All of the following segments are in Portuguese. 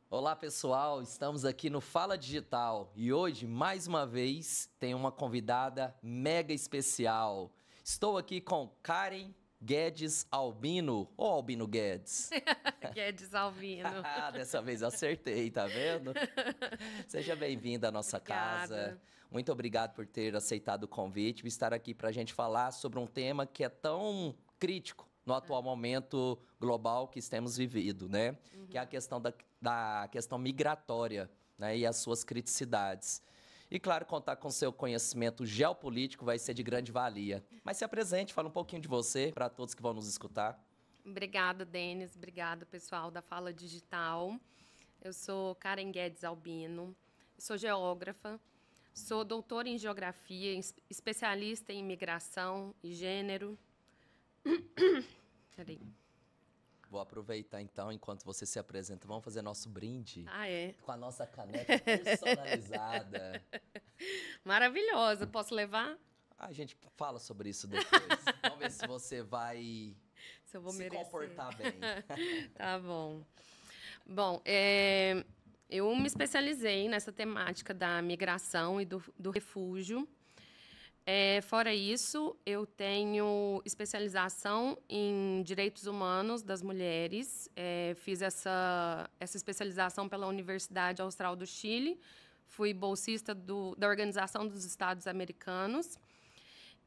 Olá, pessoal. Estamos aqui no Fala Digital e hoje, mais uma vez, tem uma convidada mega especial. Estou aqui com Karen Guedes Albino, ou Albino Guedes. Guedes Alvino. Dessa vez acertei, tá vendo? Seja bem-vinda à nossa casa. Obrigada. Muito obrigado por ter aceitado o convite e estar aqui para a gente falar sobre um tema que é tão crítico no atual momento global que temos vivido, né? Que é a questão da questão migratória, né? E as suas criticidades. E, claro, contar com seu conhecimento geopolítico vai ser de grande valia. Mas se apresente, fala um pouquinho de você para todos que vão nos escutar. Obrigada, Denis. Obrigada, pessoal da Fala Digital. Eu sou Karen Guedes Albino, sou geógrafa, sou doutora em geografia, especialista em imigração e gênero. Peraí. Vou aproveitar, então, enquanto você se apresenta, vamos fazer nosso brinde Ah, é? com a nossa caneca personalizada. Maravilhosa. Posso levar? A gente fala sobre isso depois. Vamos ver se você vai Se eu vou se merecer. comportar bem. Tá bom. Bom, eu me especializei nessa temática da migração e do refúgio. Fora isso, eu tenho especialização em direitos humanos das mulheres. Fiz essa especialização pela Universidade Austral do Chile. Fui bolsista da Organização dos Estados Americanos.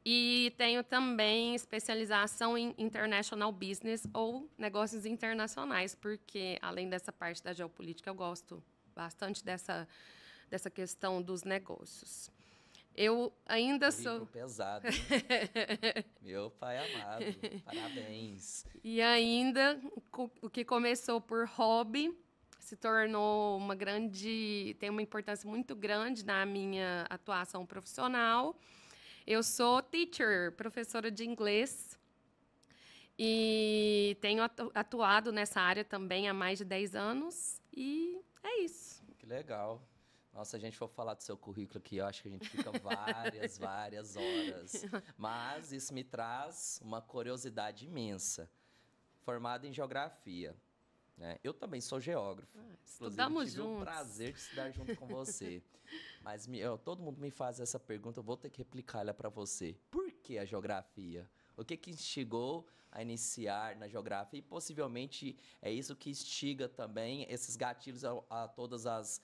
E tenho também especialização em International Business ou negócios internacionais, porque, além dessa parte da geopolítica, eu gosto bastante dessa questão dos negócios. Eu ainda Currículo sou... pesado, hein? Meu pai amado, parabéns. E ainda, o que começou por hobby se tornou tem uma importância muito grande na minha atuação profissional. Eu sou teacher, professora de inglês, e tenho atuado nessa área também há mais de 10 anos, e é isso. Que legal. Nossa, se a gente for falar do seu currículo aqui, eu acho que a gente fica várias horas. Mas isso me traz uma curiosidade imensa. Formado em geografia, né? Eu também sou geógrafo. Inclusive, Estudamos tive o juntos. prazer de estudar junto com você. Mas todo mundo me faz essa pergunta, eu vou ter que replicar ela para você. Por que a geografia? O que instigou a iniciar na geografia? E possivelmente é isso que instiga também esses gatilhos a todas as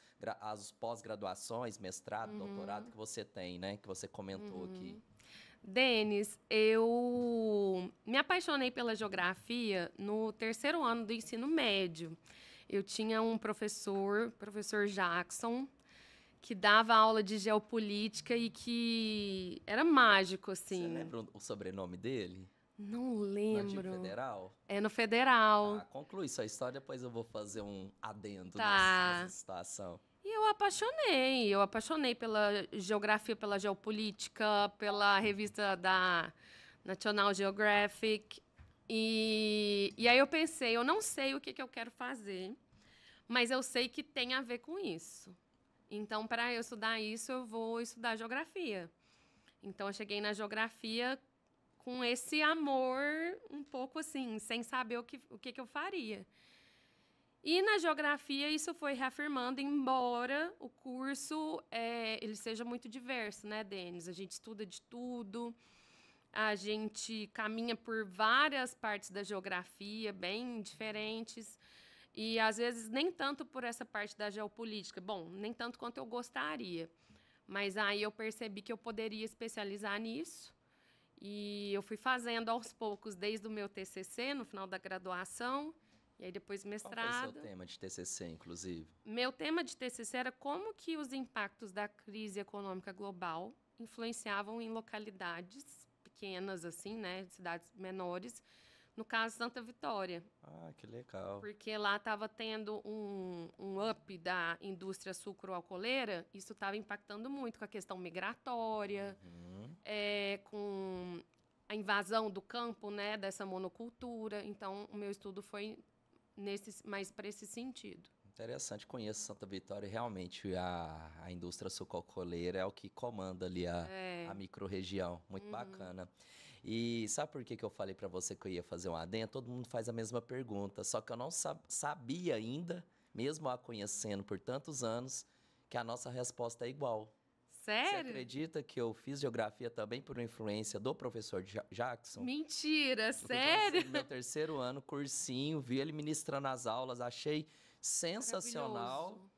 pós-graduações, mestrado, doutorado que você tem, né? Que você comentou aqui. Denis, eu me apaixonei pela geografia no terceiro ano do ensino médio. Eu tinha um professor Jackson, que dava aula de geopolítica e que era mágico, Você assim. lembra o sobrenome dele? Não No Antigo lembro. Federal? É no Federal. Tá, conclui sua história, depois eu vou fazer um adendo nessa Tá. situação. E eu apaixonei pela geografia, pela geopolítica, pela revista da National Geographic. E aí eu pensei, eu não sei o que eu quero fazer, mas eu sei que tem a ver com isso. Então, para eu estudar isso, eu vou estudar geografia. Então, eu cheguei na geografia com esse amor um pouco assim, sem saber o que eu faria. E na geografia isso foi reafirmando, embora o curso ele seja muito diverso, né, Denis? A gente estuda de tudo, a gente caminha por várias partes da geografia bem diferentes e às vezes nem tanto por essa parte da geopolítica. Bom, nem tanto quanto eu gostaria, mas aí eu percebi que eu poderia especializar nisso. E eu fui fazendo aos poucos, desde o meu TCC, no final da graduação, e aí depois Qual foi seu mestrado. tema de TCC, inclusive? Meu tema de TCC era como que os impactos da crise econômica global influenciavam em localidades pequenas, assim, né, cidades menores, no caso Santa Vitória, Ah, que legal. porque lá estava tendo um up da indústria sucroalcooleira, isso estava impactando muito com a questão migratória, com a invasão do campo, né, dessa monocultura. Então, o meu estudo foi mais para esse sentido. Interessante, conheço Santa Vitória. Realmente, a indústria sucroalcooleira é o que comanda ali a microrregião. Muito bacana. E sabe por que eu falei para você que eu ia fazer um adendo? Todo mundo faz a mesma pergunta, só que eu não sabia ainda mesmo a conhecendo por tantos anos, que a nossa resposta é igual. Você Sério? acredita que eu fiz geografia também por influência do professor Jackson? Mentira, Eu fui sério? no meu terceiro ano, cursinho, vi ele ministrando as aulas, achei sensacional. Maravilhoso.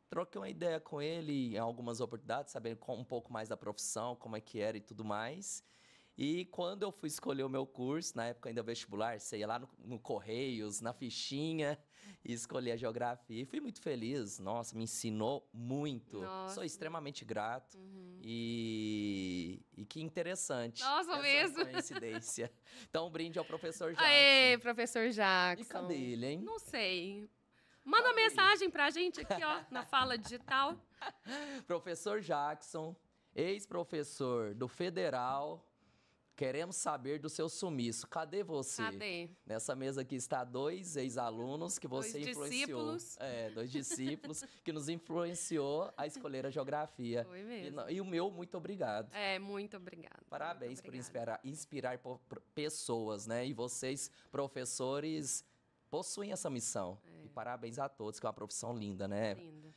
Troquei uma ideia com ele em algumas oportunidades, sabendo um pouco mais da profissão, como é que era e tudo mais. E quando eu fui escolher o meu curso, na época ainda vestibular, você ia lá no Correios, na fichinha, e escolhi a geografia. E fui muito feliz, nossa, me ensinou muito. Sou Nossa. extremamente grato. Uhum. E que interessante Nossa, essa mesmo. coincidência. Então, um brinde ao professor Jackson. Aê, professor E Jackson. cadê ele, hein? Não sei. Manda uma Cadê? mensagem pra gente aqui, ó, na fala digital. Professor Jackson, ex-professor do Federal, queremos saber do seu sumiço. Cadê você? Cadê? Nessa mesa aqui está 2 ex-alunos que você Dois influenciou. discípulos. 2 discípulos que nos influenciou a escolher a geografia. Foi mesmo. E o meu, muito obrigado. Muito obrigada. Parabéns muito por obrigada. inspirar pessoas, né? E vocês, professores, possuem essa missão. E parabéns a todos, que é uma profissão linda, né? Linda.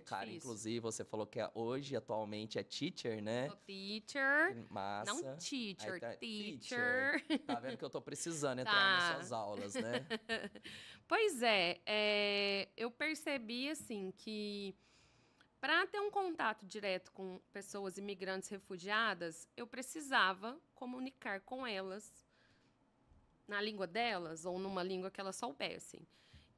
Cara, Difícil. inclusive, você falou que hoje, atualmente, é teacher, né? Sou teacher. Que massa. Não teacher, Aí tá- teacher. Tá vendo que eu tô precisando entrar Tá. nas suas aulas, né? Pois é, eu percebi, assim, que para ter um contato direto com pessoas imigrantes refugiadas, eu precisava comunicar com elas na língua delas ou numa língua que elas soubessem.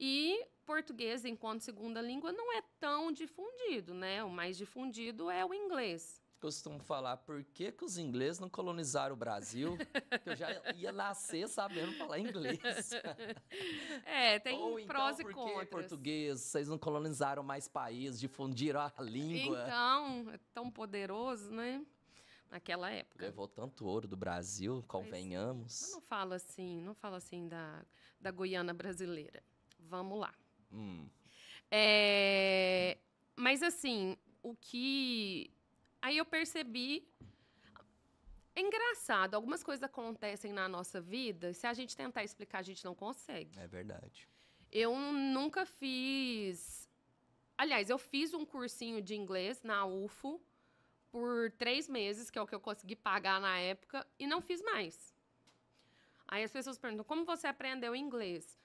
E português, enquanto segunda língua, não é tão difundido, né? O mais difundido é o inglês. Costumo falar, por que os ingleses não colonizaram o Brasil? Que eu já ia nascer sabendo falar inglês. Tem Ou então, prós e por que contras. português? Vocês não colonizaram mais países, difundiram a língua? Então, é tão poderoso, né? Naquela época. Levou tanto ouro do Brasil, convenhamos. Mas não fala assim da Guiana brasileira. Vamos lá. Mas assim, aí eu percebi. É engraçado, algumas coisas acontecem na nossa vida, se a gente tentar explicar, a gente não consegue. É verdade. Eu nunca fiz. Aliás, eu fiz um cursinho de inglês na UFO por 3 meses, que é o que eu consegui pagar na época, e não fiz mais. Aí as pessoas perguntam, como você aprendeu inglês?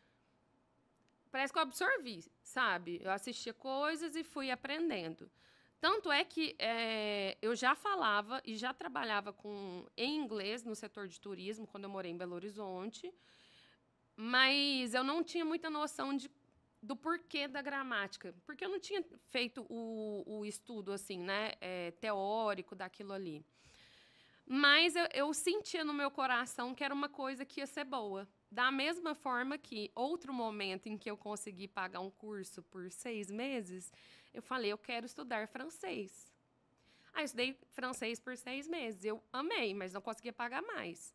Parece que eu absorvi, sabe? Eu assistia coisas e fui aprendendo. Tanto é que eu já falava e já trabalhava em inglês no setor de turismo, quando eu morei em Belo Horizonte, mas eu não tinha muita noção do porquê da gramática, porque eu não tinha feito o estudo assim, né, teórico daquilo ali. Mas eu sentia no meu coração que era uma coisa que ia ser boa. Da mesma forma que outro momento em que eu consegui pagar um curso por 6 meses, eu falei, eu quero estudar francês. Aí eu estudei francês por 6 meses. Eu amei, mas não conseguia pagar mais.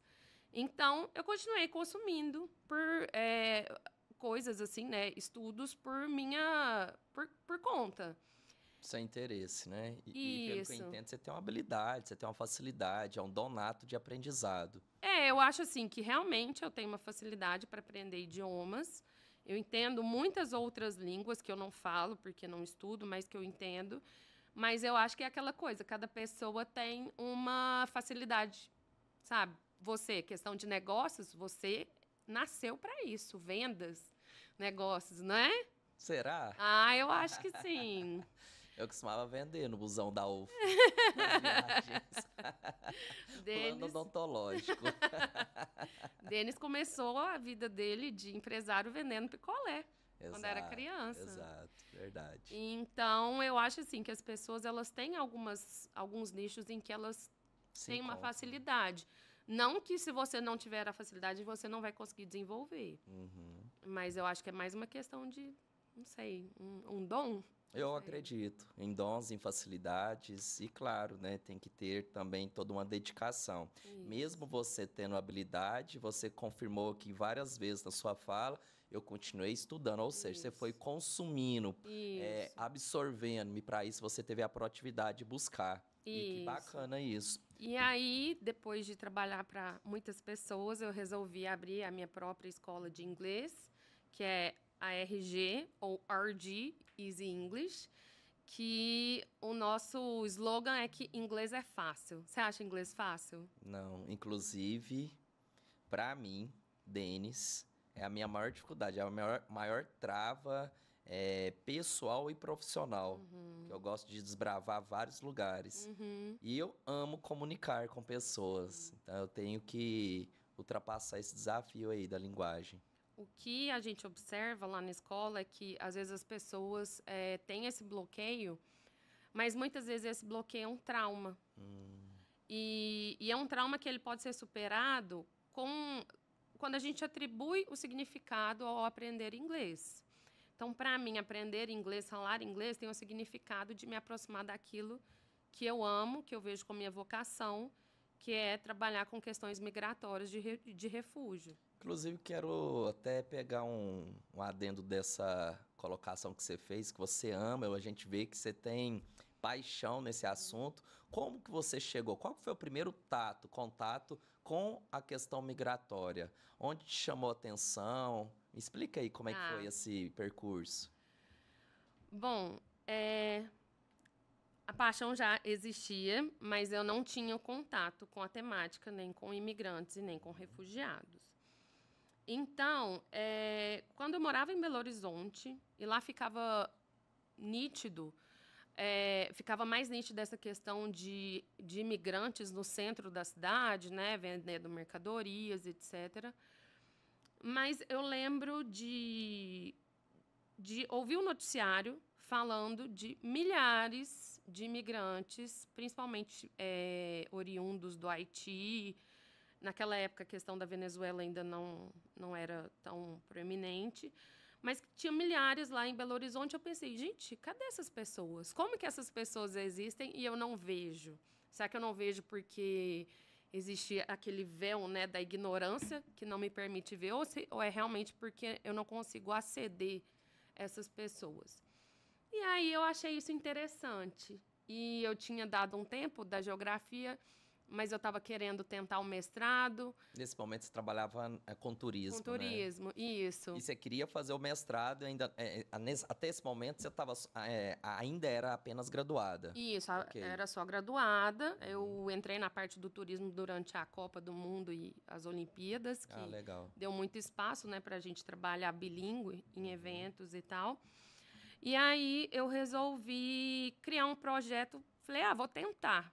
Então, eu continuei consumindo por coisas assim, né? Estudos por conta. Sem interesse, né? E pelo que eu Isso. entendo, você tem uma habilidade, você tem uma facilidade, é um dom nato de aprendizado. Eu acho assim que realmente eu tenho uma facilidade para aprender idiomas. Eu entendo muitas outras línguas que eu não falo porque não estudo, mas que eu entendo. Mas eu acho que é aquela coisa, cada pessoa tem uma facilidade, sabe? Você, questão de negócios, você nasceu para isso, vendas, negócios, não é? Será? Eu acho que sim. Eu costumava vender no busão da UF, nas viagens. Plano odontológico. Denis começou a vida dele de empresário vendendo picolé. Quando era criança. Exato, verdade. Então, eu acho assim que as pessoas elas têm alguns nichos em que elas têm uma facilidade. Não que se você não tiver a facilidade, você não vai conseguir desenvolver. Mas eu acho que é mais uma questão de, não sei, um dom. Eu acredito em dons, em facilidades e, claro, né, tem que ter também toda uma dedicação. Isso. Mesmo você tendo habilidade, você confirmou aqui várias vezes na sua fala, eu continuei estudando, ou seja, você foi consumindo, absorvendo, e para isso você teve a proatividade de buscar. E que bacana isso. E aí, depois de trabalhar para muitas pessoas, eu resolvi abrir a minha própria escola de inglês, que é ARG, ou RG, Easy English, que o nosso slogan é que inglês é fácil. Você acha inglês fácil? Não, inclusive, para mim, Denis, é a minha maior dificuldade, é a maior trava pessoal e profissional. Que eu gosto de desbravar vários lugares. E eu amo comunicar com pessoas. Então, eu tenho que ultrapassar esse desafio aí da linguagem. O que a gente observa lá na escola é que, às vezes, as pessoas têm esse bloqueio, mas muitas vezes esse bloqueio é um trauma. E é um trauma que ele pode ser superado quando a gente atribui o significado ao aprender inglês. Então, para mim, aprender inglês, falar inglês, tem o significado de me aproximar daquilo que eu amo, que eu vejo como minha vocação, que é trabalhar com questões migratórias de refúgio. Inclusive, quero até pegar um adendo dessa colocação que você fez, que você ama, a gente vê que você tem paixão nesse assunto. Como que você chegou? Qual foi o primeiro contato com a questão migratória? Onde te chamou a atenção? Me explica aí como é que foi esse percurso. Bom, a paixão já existia, mas eu não tinha contato com a temática, nem com imigrantes e nem com refugiados. Então, quando eu morava em Belo Horizonte, e lá ficava nítido, ficava mais nítida essa questão de imigrantes no centro da cidade, né, vendendo mercadorias, etc. Mas eu lembro de ouvir um noticiário falando de milhares de imigrantes, principalmente oriundos do Haiti. Naquela época, a questão da Venezuela ainda não era tão proeminente, mas tinha milhares lá em Belo Horizonte. Eu pensei, gente, cadê essas pessoas? Como que essas pessoas existem e eu não vejo? Será que eu não vejo porque existe aquele véu, né, da ignorância que não me permite ver? Ou é realmente porque eu não consigo aceder a essas pessoas? E aí eu achei isso interessante. E eu tinha dado um tempo da geografia, mas eu estava querendo tentar o mestrado. Nesse momento você trabalhava com turismo, Com turismo, né? Isso. E você queria fazer o mestrado, ainda, até esse momento você ainda era apenas graduada. Isso, era só graduada. Eu entrei na parte do turismo durante a Copa do Mundo e as Olimpíadas, que legal. deu muito espaço, né, para a gente trabalhar bilíngue em eventos e tal. E aí eu resolvi criar um projeto. Falei, vou tentar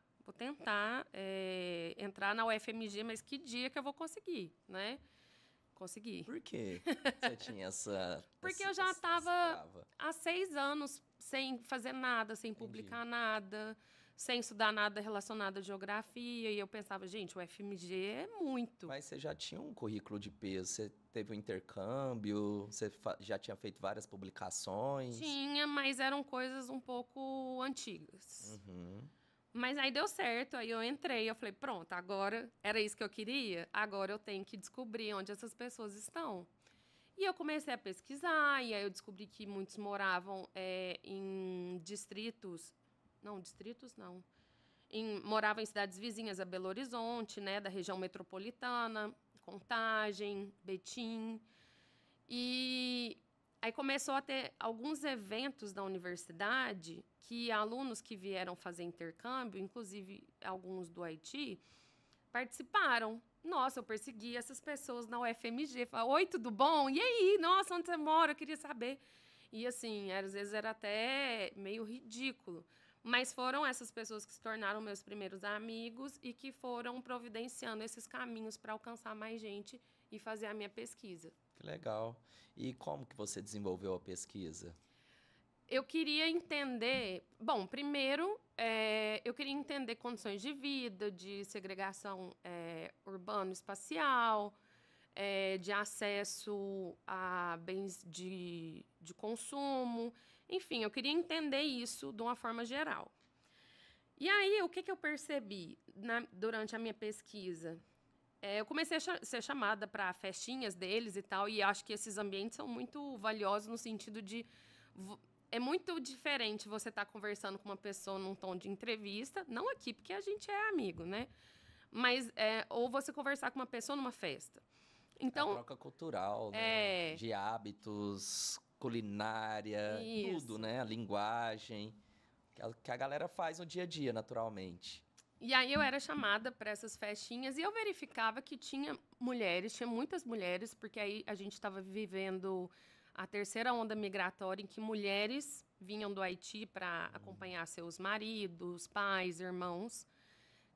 entrar na UFMG, mas que dia que eu vou conseguir, né? Consegui. Por quê você tinha essa... Porque eu já estava há 6 anos sem fazer nada, sem publicar nada, sem estudar nada relacionado à geografia. E eu pensava, gente, o UFMG é muito. Mas você já tinha um currículo de peso, você teve um intercâmbio, você já tinha feito várias publicações? Tinha, mas eram coisas um pouco antigas. Mas aí deu certo, aí eu entrei, eu falei, pronto, agora era isso que eu queria, agora eu tenho que descobrir onde essas pessoas estão. E eu comecei a pesquisar, e aí eu descobri que muitos moravam em moravam em cidades vizinhas a Belo Horizonte, né, da região metropolitana, Contagem, Betim. E aí começou a ter alguns eventos da universidade que alunos que vieram fazer intercâmbio, inclusive alguns do Haiti, participaram. Nossa, eu persegui essas pessoas na UFMG. Falei, oi, tudo bom? E aí? Nossa, onde você mora? Eu queria saber. E assim, às vezes era até meio ridículo. Mas foram essas pessoas que se tornaram meus primeiros amigos e que foram providenciando esses caminhos para alcançar mais gente e fazer a minha pesquisa. Que legal. E como que você desenvolveu a pesquisa? Eu queria entender... Bom, primeiro, eu queria entender condições de vida, de segregação urbano-espacial, de acesso a bens de consumo. Enfim, eu queria entender isso de uma forma geral. E aí, o que eu percebi durante a minha pesquisa? Eu comecei a ser chamada para festinhas deles e tal, e acho que esses ambientes são muito valiosos no sentido de... É muito diferente você estar conversando com uma pessoa num tom de entrevista, não aqui, porque a gente é amigo, né? Mas, ou você conversar com uma pessoa numa festa. Então, a troca cultural, né? De hábitos, culinária, tudo, né? A linguagem, que a galera faz no dia a dia, naturalmente. E aí eu era chamada para essas festinhas e eu verificava que tinha mulheres, tinha muitas mulheres, porque aí a gente estava vivendo a terceira onda migratória em que mulheres vinham do Haiti para acompanhar seus maridos, pais, irmãos.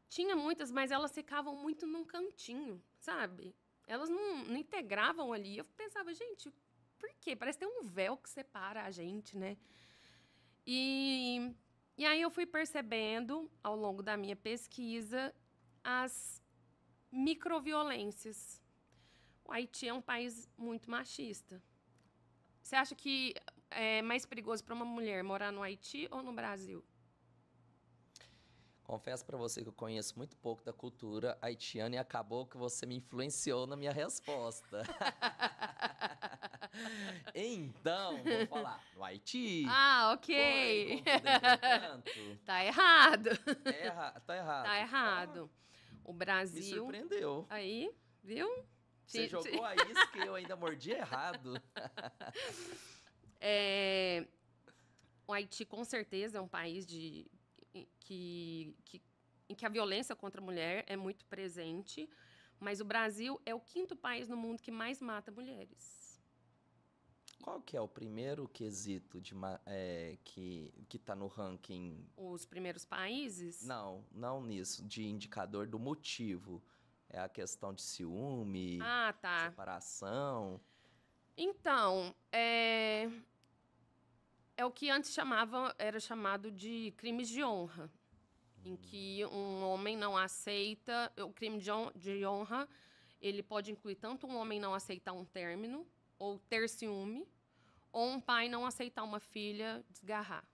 Tinha muitas, mas elas ficavam muito num cantinho, sabe? Elas não integravam ali. Eu pensava, gente, por quê? Parece ter um véu que separa a gente, né? E, e aí eu fui percebendo, ao longo da minha pesquisa, as microviolências. O Haiti é um país muito machista. Você acha que é mais perigoso para uma mulher morar no Haiti ou no Brasil? Confesso para você que eu conheço muito pouco da cultura haitiana e acabou que você me influenciou na minha resposta. Então, vou falar no Haiti. Ah, Porém, ok. contudo, entretanto, Tá errado. tá errado. Tá errado. O Me Brasil. surpreendeu. Aí, viu? Você jogou a isca e eu ainda mordi errado. O Haiti, com certeza, é um país em que a violência contra a mulher é muito presente, mas o Brasil é o 5º país no mundo que mais mata mulheres. Qual que é o primeiro quesito que está no ranking? Os primeiros países? Não nisso, de indicador do motivo. É a questão de ciúme, tá. separação. Então, é o que antes era chamado de crimes de honra, em que um homem não aceita. O crime de honra, ele pode incluir tanto um homem não aceitar um término, ou ter ciúme, ou um pai não aceitar uma filha desgarrar.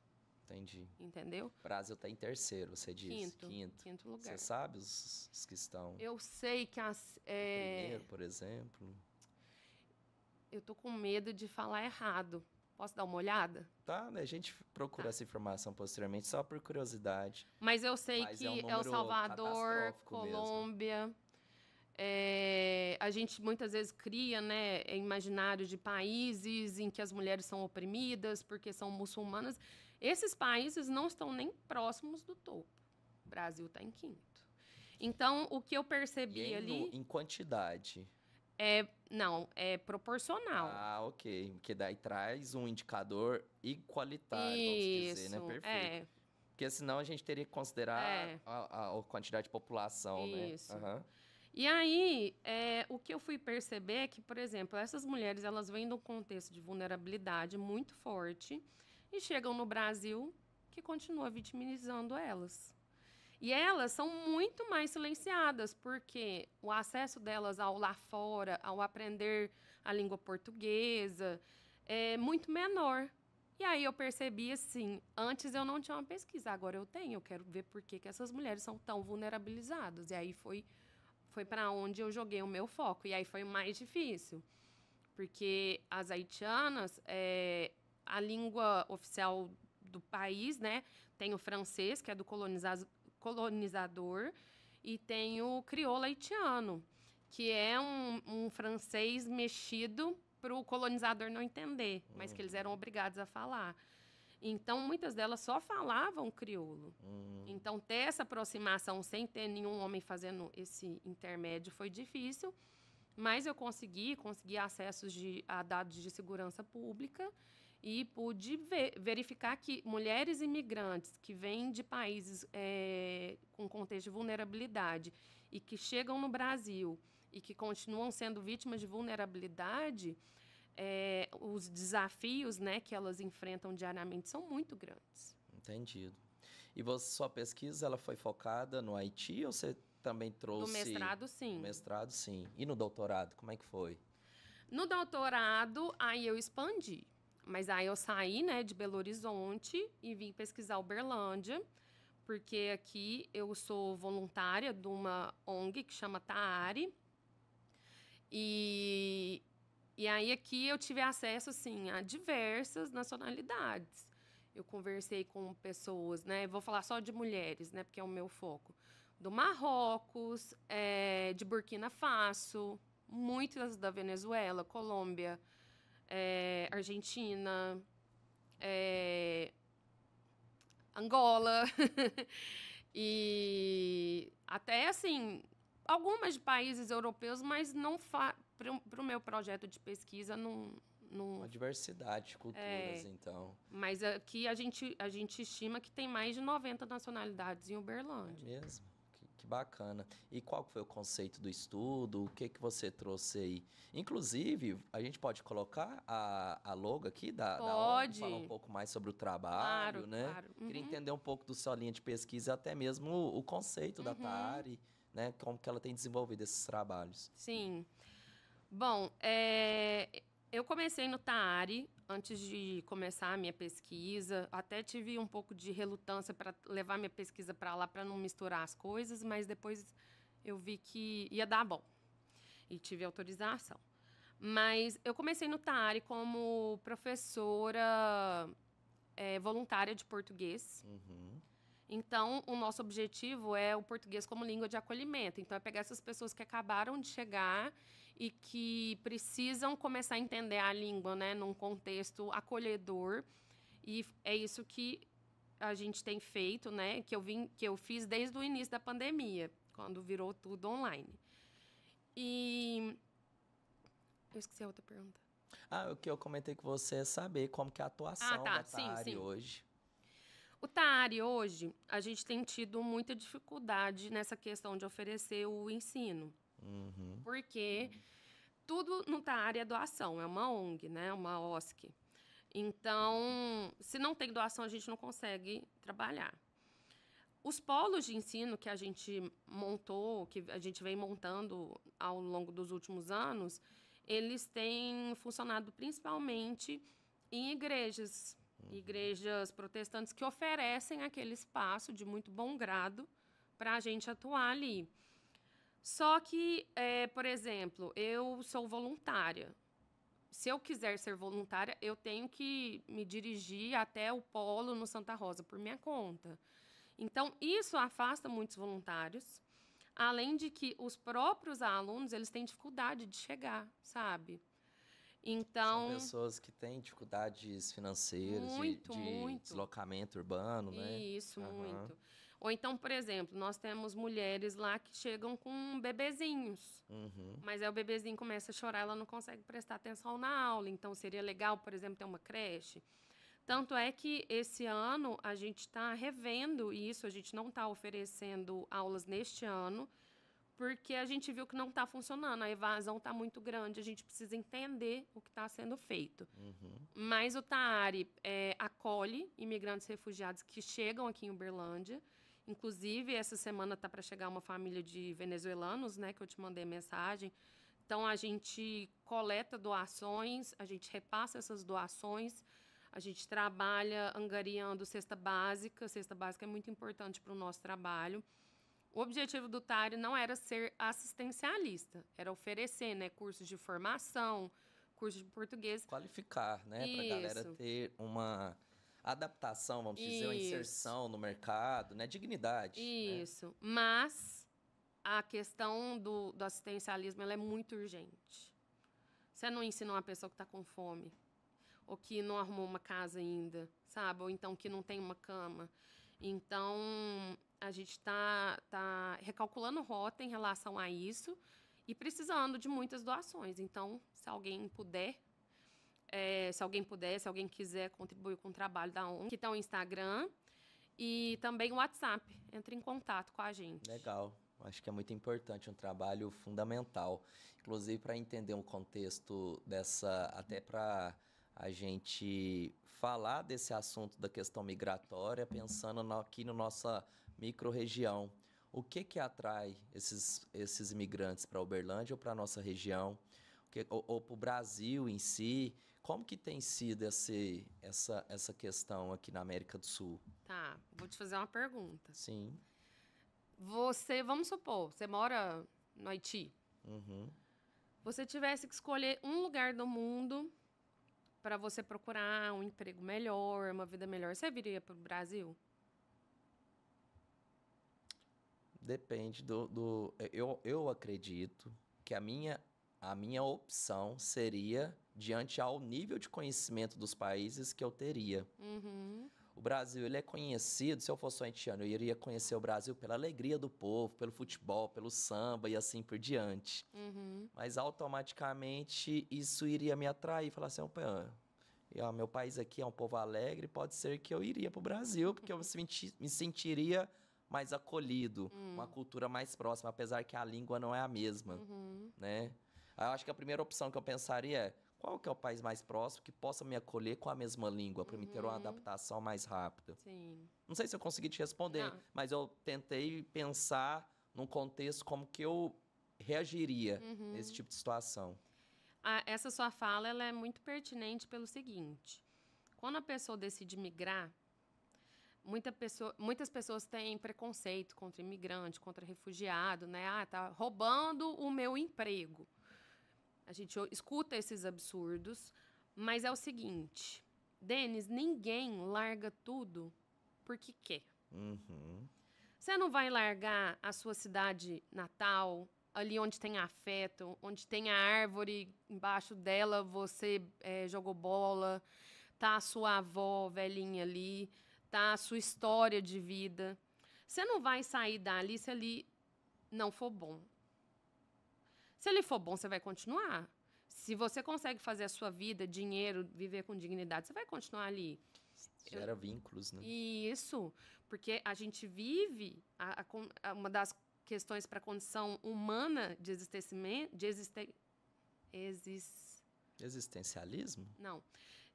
Entendi. Entendeu? O Brasil está em terceiro, você disse. Quinto lugar. Você sabe os que estão? Eu sei que Primeiro, por exemplo. Eu tô com medo de falar errado. Posso dar uma olhada? Tá, né? A gente procura essa informação posteriormente, só por curiosidade. Mas eu sei Mas que é um El número Salvador, catastrófico Colômbia. A gente muitas vezes cria, né, imaginários de países em que as mulheres são oprimidas porque são muçulmanas. Esses países não estão nem próximos do topo. O Brasil está em 5º. Então, o que eu percebi ali... Em quantidade? Não, é proporcional. Ah, ok. Porque daí traz um indicador igualitário, vamos dizer, né? Perfeito. Porque senão a gente teria que considerar a quantidade de população, né? Isso. E aí, o que eu fui perceber é que, por exemplo, essas mulheres, elas vêm de um contexto de vulnerabilidade muito forte e chegam no Brasil que continua vitimizando elas. E elas são muito mais silenciadas, porque o acesso delas ao lá fora, ao aprender a língua portuguesa, é muito menor. E aí eu percebi assim, antes eu não tinha uma pesquisa, agora eu tenho. Eu quero ver por que essas mulheres são tão vulnerabilizadas. E aí foi para onde eu joguei o meu foco. E aí foi mais difícil, porque as haitianas, a língua oficial do país, né, tem o francês, que é do colonizador, e tem o crioulo haitiano, que é um francês mexido para o colonizador não entender, mas que eles eram obrigados a falar. Então, muitas delas só falavam crioulo. Então, ter essa aproximação sem ter nenhum homem fazendo esse intermédio foi difícil, mas eu consegui acessos a dados de segurança pública e pude verificar que mulheres imigrantes que vêm de países com contexto de vulnerabilidade e que chegam no Brasil e que continuam sendo vítimas de vulnerabilidade, os desafios, né, que elas enfrentam diariamente são muito grandes. Entendido. E sua pesquisa ela foi focada no Haiti ou você também trouxe... No mestrado, sim. No mestrado, sim. E no doutorado, como é que foi? No doutorado, aí eu expandi. Mas aí eu saí, né, de Belo Horizonte e vim pesquisar Uberlândia, porque aqui eu sou voluntária de uma ONG que chama Taari. E aí aqui eu tive acesso, assim, a diversas nacionalidades. Eu conversei com pessoas, né, vou falar só de mulheres, né, porque é o meu foco, do Marrocos, de Burkina Faso, muitas da Venezuela, Colômbia, Argentina, Angola e até assim algumas de países europeus, mas não para o meu projeto de pesquisa não. Uma diversidade de culturas, então. Mas aqui a gente estima que tem mais de 90 nacionalidades em Uberlândia. É mesmo? Que bacana. E qual foi o conceito do estudo? O que você trouxe aí? Inclusive, a gente pode colocar a logo aqui da ONG, falar um pouco mais sobre o trabalho, né? Claro. Queria entender um pouco do sua linha de pesquisa, até mesmo o conceito da Tari, né? Como que ela tem desenvolvido esses trabalhos. Sim. Bom, eu comecei no TAARI antes de começar a minha pesquisa. Até tive um pouco de relutância para levar minha pesquisa para lá, para não misturar as coisas, mas depois eu vi que ia dar bom e tive autorização. Mas eu comecei no TAARI como professora voluntária de português. Então, o nosso objetivo é o português como língua de acolhimento. Então, é pegar essas pessoas que acabaram de chegar e que precisam começar a entender a língua, né, num contexto acolhedor. E é isso que a gente tem feito, né, que eu fiz desde o início da pandemia, quando virou tudo online. E eu esqueci a outra pergunta. O que eu comentei com você é saber como que é a atuação da Tari hoje. O TAARI hoje, a gente tem tido muita dificuldade nessa questão de oferecer o ensino. Porque tudo no TAARI é doação, é uma ONG, né? Uma OSC. Então, se não tem doação, a gente não consegue trabalhar. Os polos de ensino que a gente montou, que a gente vem montando ao longo dos últimos anos, eles têm funcionado principalmente em igrejas protestantes que oferecem aquele espaço de muito bom grado para a gente atuar ali. Só que, por exemplo, eu sou voluntária. Se eu quiser ser voluntária, eu tenho que me dirigir até o polo no Santa Rosa por minha conta. Então, isso afasta muitos voluntários, além de que os próprios alunos, eles têm dificuldade de chegar, sabe? Então, são pessoas que têm dificuldades financeiras, de deslocamento urbano, né? Isso, muito. Ou então, por exemplo, nós temos mulheres lá que chegam com bebezinhos. Mas aí o bebezinho começa a chorar, ela não consegue prestar atenção na aula. Então, seria legal, por exemplo, ter uma creche. Tanto é que esse ano a gente está revendo isso, a gente não está oferecendo aulas neste ano, porque a gente viu que não está funcionando, a evasão está muito grande, a gente precisa entender o que está sendo feito. Mas o TAARI acolhe imigrantes refugiados que chegam aqui em Uberlândia. Inclusive, essa semana está para chegar uma família de venezuelanos, né, que eu te mandei mensagem. Então, a gente coleta doações, a gente repassa essas doações, a gente trabalha angariando cesta básica. Cesta básica é muito importante para o nosso trabalho. O objetivo do TAARI não era ser assistencialista, era oferecer, né, cursos de formação, cursos de português. Qualificar, né, para a galera ter uma adaptação, vamos dizer, uma inserção no mercado, né, dignidade. Isso, né? Mas a questão do assistencialismo ela é muito urgente. Você não ensina uma pessoa que está com fome, ou que não arrumou uma casa ainda, sabe? Ou então que não tem uma cama. Então, a gente está recalculando rota em relação a isso e precisando de muitas doações. Então, se alguém quiser contribuir com o trabalho da ONG, que está o Instagram e também o WhatsApp. Entre em contato com a gente. Legal. Acho que é muito importante, um trabalho fundamental. Inclusive, para entender um contexto dessa, até para a gente falar desse assunto da questão migratória, pensando aqui na nossa micro-região. O que atrai esses imigrantes para Uberlândia ou para a nossa região? Ou para o Brasil em si? Como que tem sido essa questão aqui na América do Sul? Tá, vou te fazer uma pergunta. Sim. Vamos supor, você mora no Haiti. Você tivesse que escolher um lugar do mundo para você procurar um emprego melhor, uma vida melhor, você viria para o Brasil? Depende eu acredito que a minha A minha opção seria diante ao nível de conhecimento dos países que eu teria. Uhum. O Brasil, ele é conhecido, se eu fosse um haitiano, eu iria conhecer o Brasil pela alegria do povo, pelo futebol, pelo samba e assim por diante. Uhum. Mas automaticamente isso iria me atrair, falar assim, opa, meu país aqui é um povo alegre, pode ser que eu iria para o Brasil, porque eu me sentiria mais acolhido, uma cultura mais próxima, apesar que a língua não é a mesma, Uhum. né? Aí eu acho que a primeira opção que eu pensaria é, qual que é o país mais próximo que possa me acolher com a mesma língua, para me ter uma adaptação mais rápida? Sim. Não sei se eu consegui te responder, Não. mas eu tentei pensar num contexto como que eu reagiria nesse tipo de situação. Essa sua fala ela é muito pertinente pelo seguinte: quando a pessoa decide migrar, muitas pessoas têm preconceito contra imigrante, contra refugiado, né? Ah, tá roubando o meu emprego. A gente escuta esses absurdos, mas é o seguinte, Denis, ninguém larga tudo porque quer. Uhum, Você não vai largar a sua cidade natal, ali onde tem afeto, onde tem a árvore, embaixo dela você jogou bola, tá a sua avó velhinha ali, tá a sua história de vida. Você não vai sair dali se ali não for bom. Se ele for bom, você vai continuar. Se você consegue fazer a sua vida, dinheiro, viver com dignidade, você vai continuar ali. gera vínculos, né? Isso, porque a gente vive uma das questões para a condição humana de existimento, Existencialismo? não,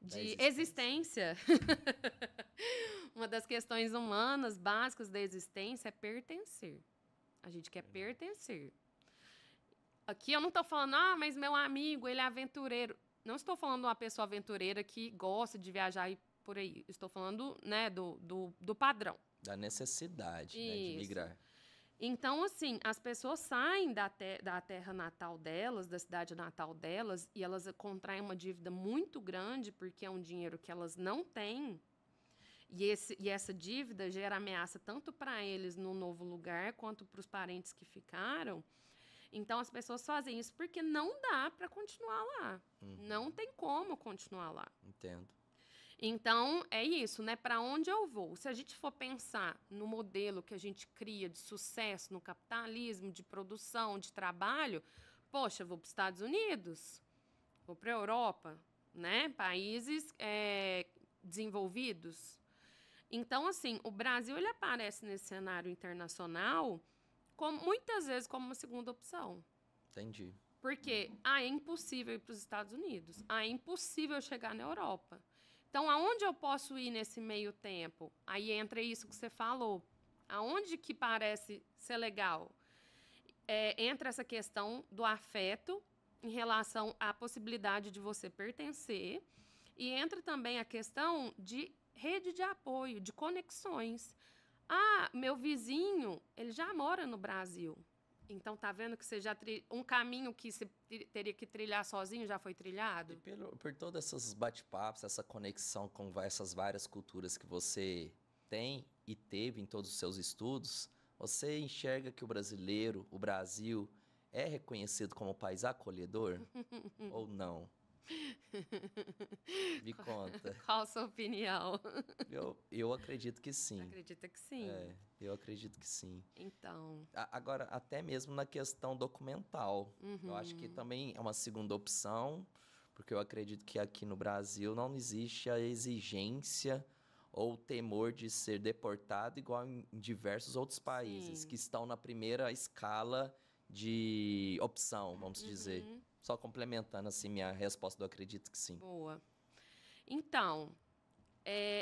Da de existência. existência. Uma das questões humanas básicas da existência é pertencer. A gente quer pertencer. Aqui eu não estou falando, mas meu amigo, ele é aventureiro. Não estou falando de uma pessoa aventureira que gosta de viajar e por aí. Estou falando, né, do padrão. Da necessidade, né, de Isso. migrar. Então, assim, as pessoas saem da terra natal delas, da cidade natal delas, e elas contraem uma dívida muito grande, porque é um dinheiro que elas não têm. E essa dívida gera ameaça tanto para eles no novo lugar, quanto para os parentes que ficaram. Então, as pessoas fazem isso porque não dá para continuar lá. Não tem como continuar lá. Entendo. Então, é isso, né? Para onde eu vou? Se a gente for pensar no modelo que a gente cria de sucesso no capitalismo, de produção, de trabalho, poxa, vou para os Estados Unidos, vou para a Europa, né? Países desenvolvidos. Então, assim, o Brasil ele aparece nesse cenário internacional muitas vezes como uma segunda opção. Entendi. Porque, é impossível ir para os Estados Unidos. É impossível chegar na Europa. Então, aonde eu posso ir nesse meio tempo? Aí entra isso que você falou. Aonde que parece ser legal? Entra essa questão do afeto em relação à possibilidade de você pertencer. E entra também a questão de rede de apoio, de conexões. Meu vizinho, ele já mora no Brasil. Então, tá vendo que você já um caminho que você teria que trilhar sozinho já foi trilhado? E por todas essas bate-papos, essa conexão com essas várias culturas que você tem e teve em todos os seus estudos, você enxerga que o brasileiro, o Brasil, é reconhecido como um país acolhedor ou não? Me conta. Qual a sua opinião? Eu acredito que sim. Acredita que sim. Eu acredito que sim. Então. Agora, até mesmo na questão documental, eu acho que também é uma segunda opção, porque eu acredito que aqui no Brasil não existe a exigência ou o temor de ser deportado igual em diversos outros países Sim. que estão na primeira escala de opção, vamos dizer. Só complementando assim minha resposta, eu acredito que sim. Boa. Então,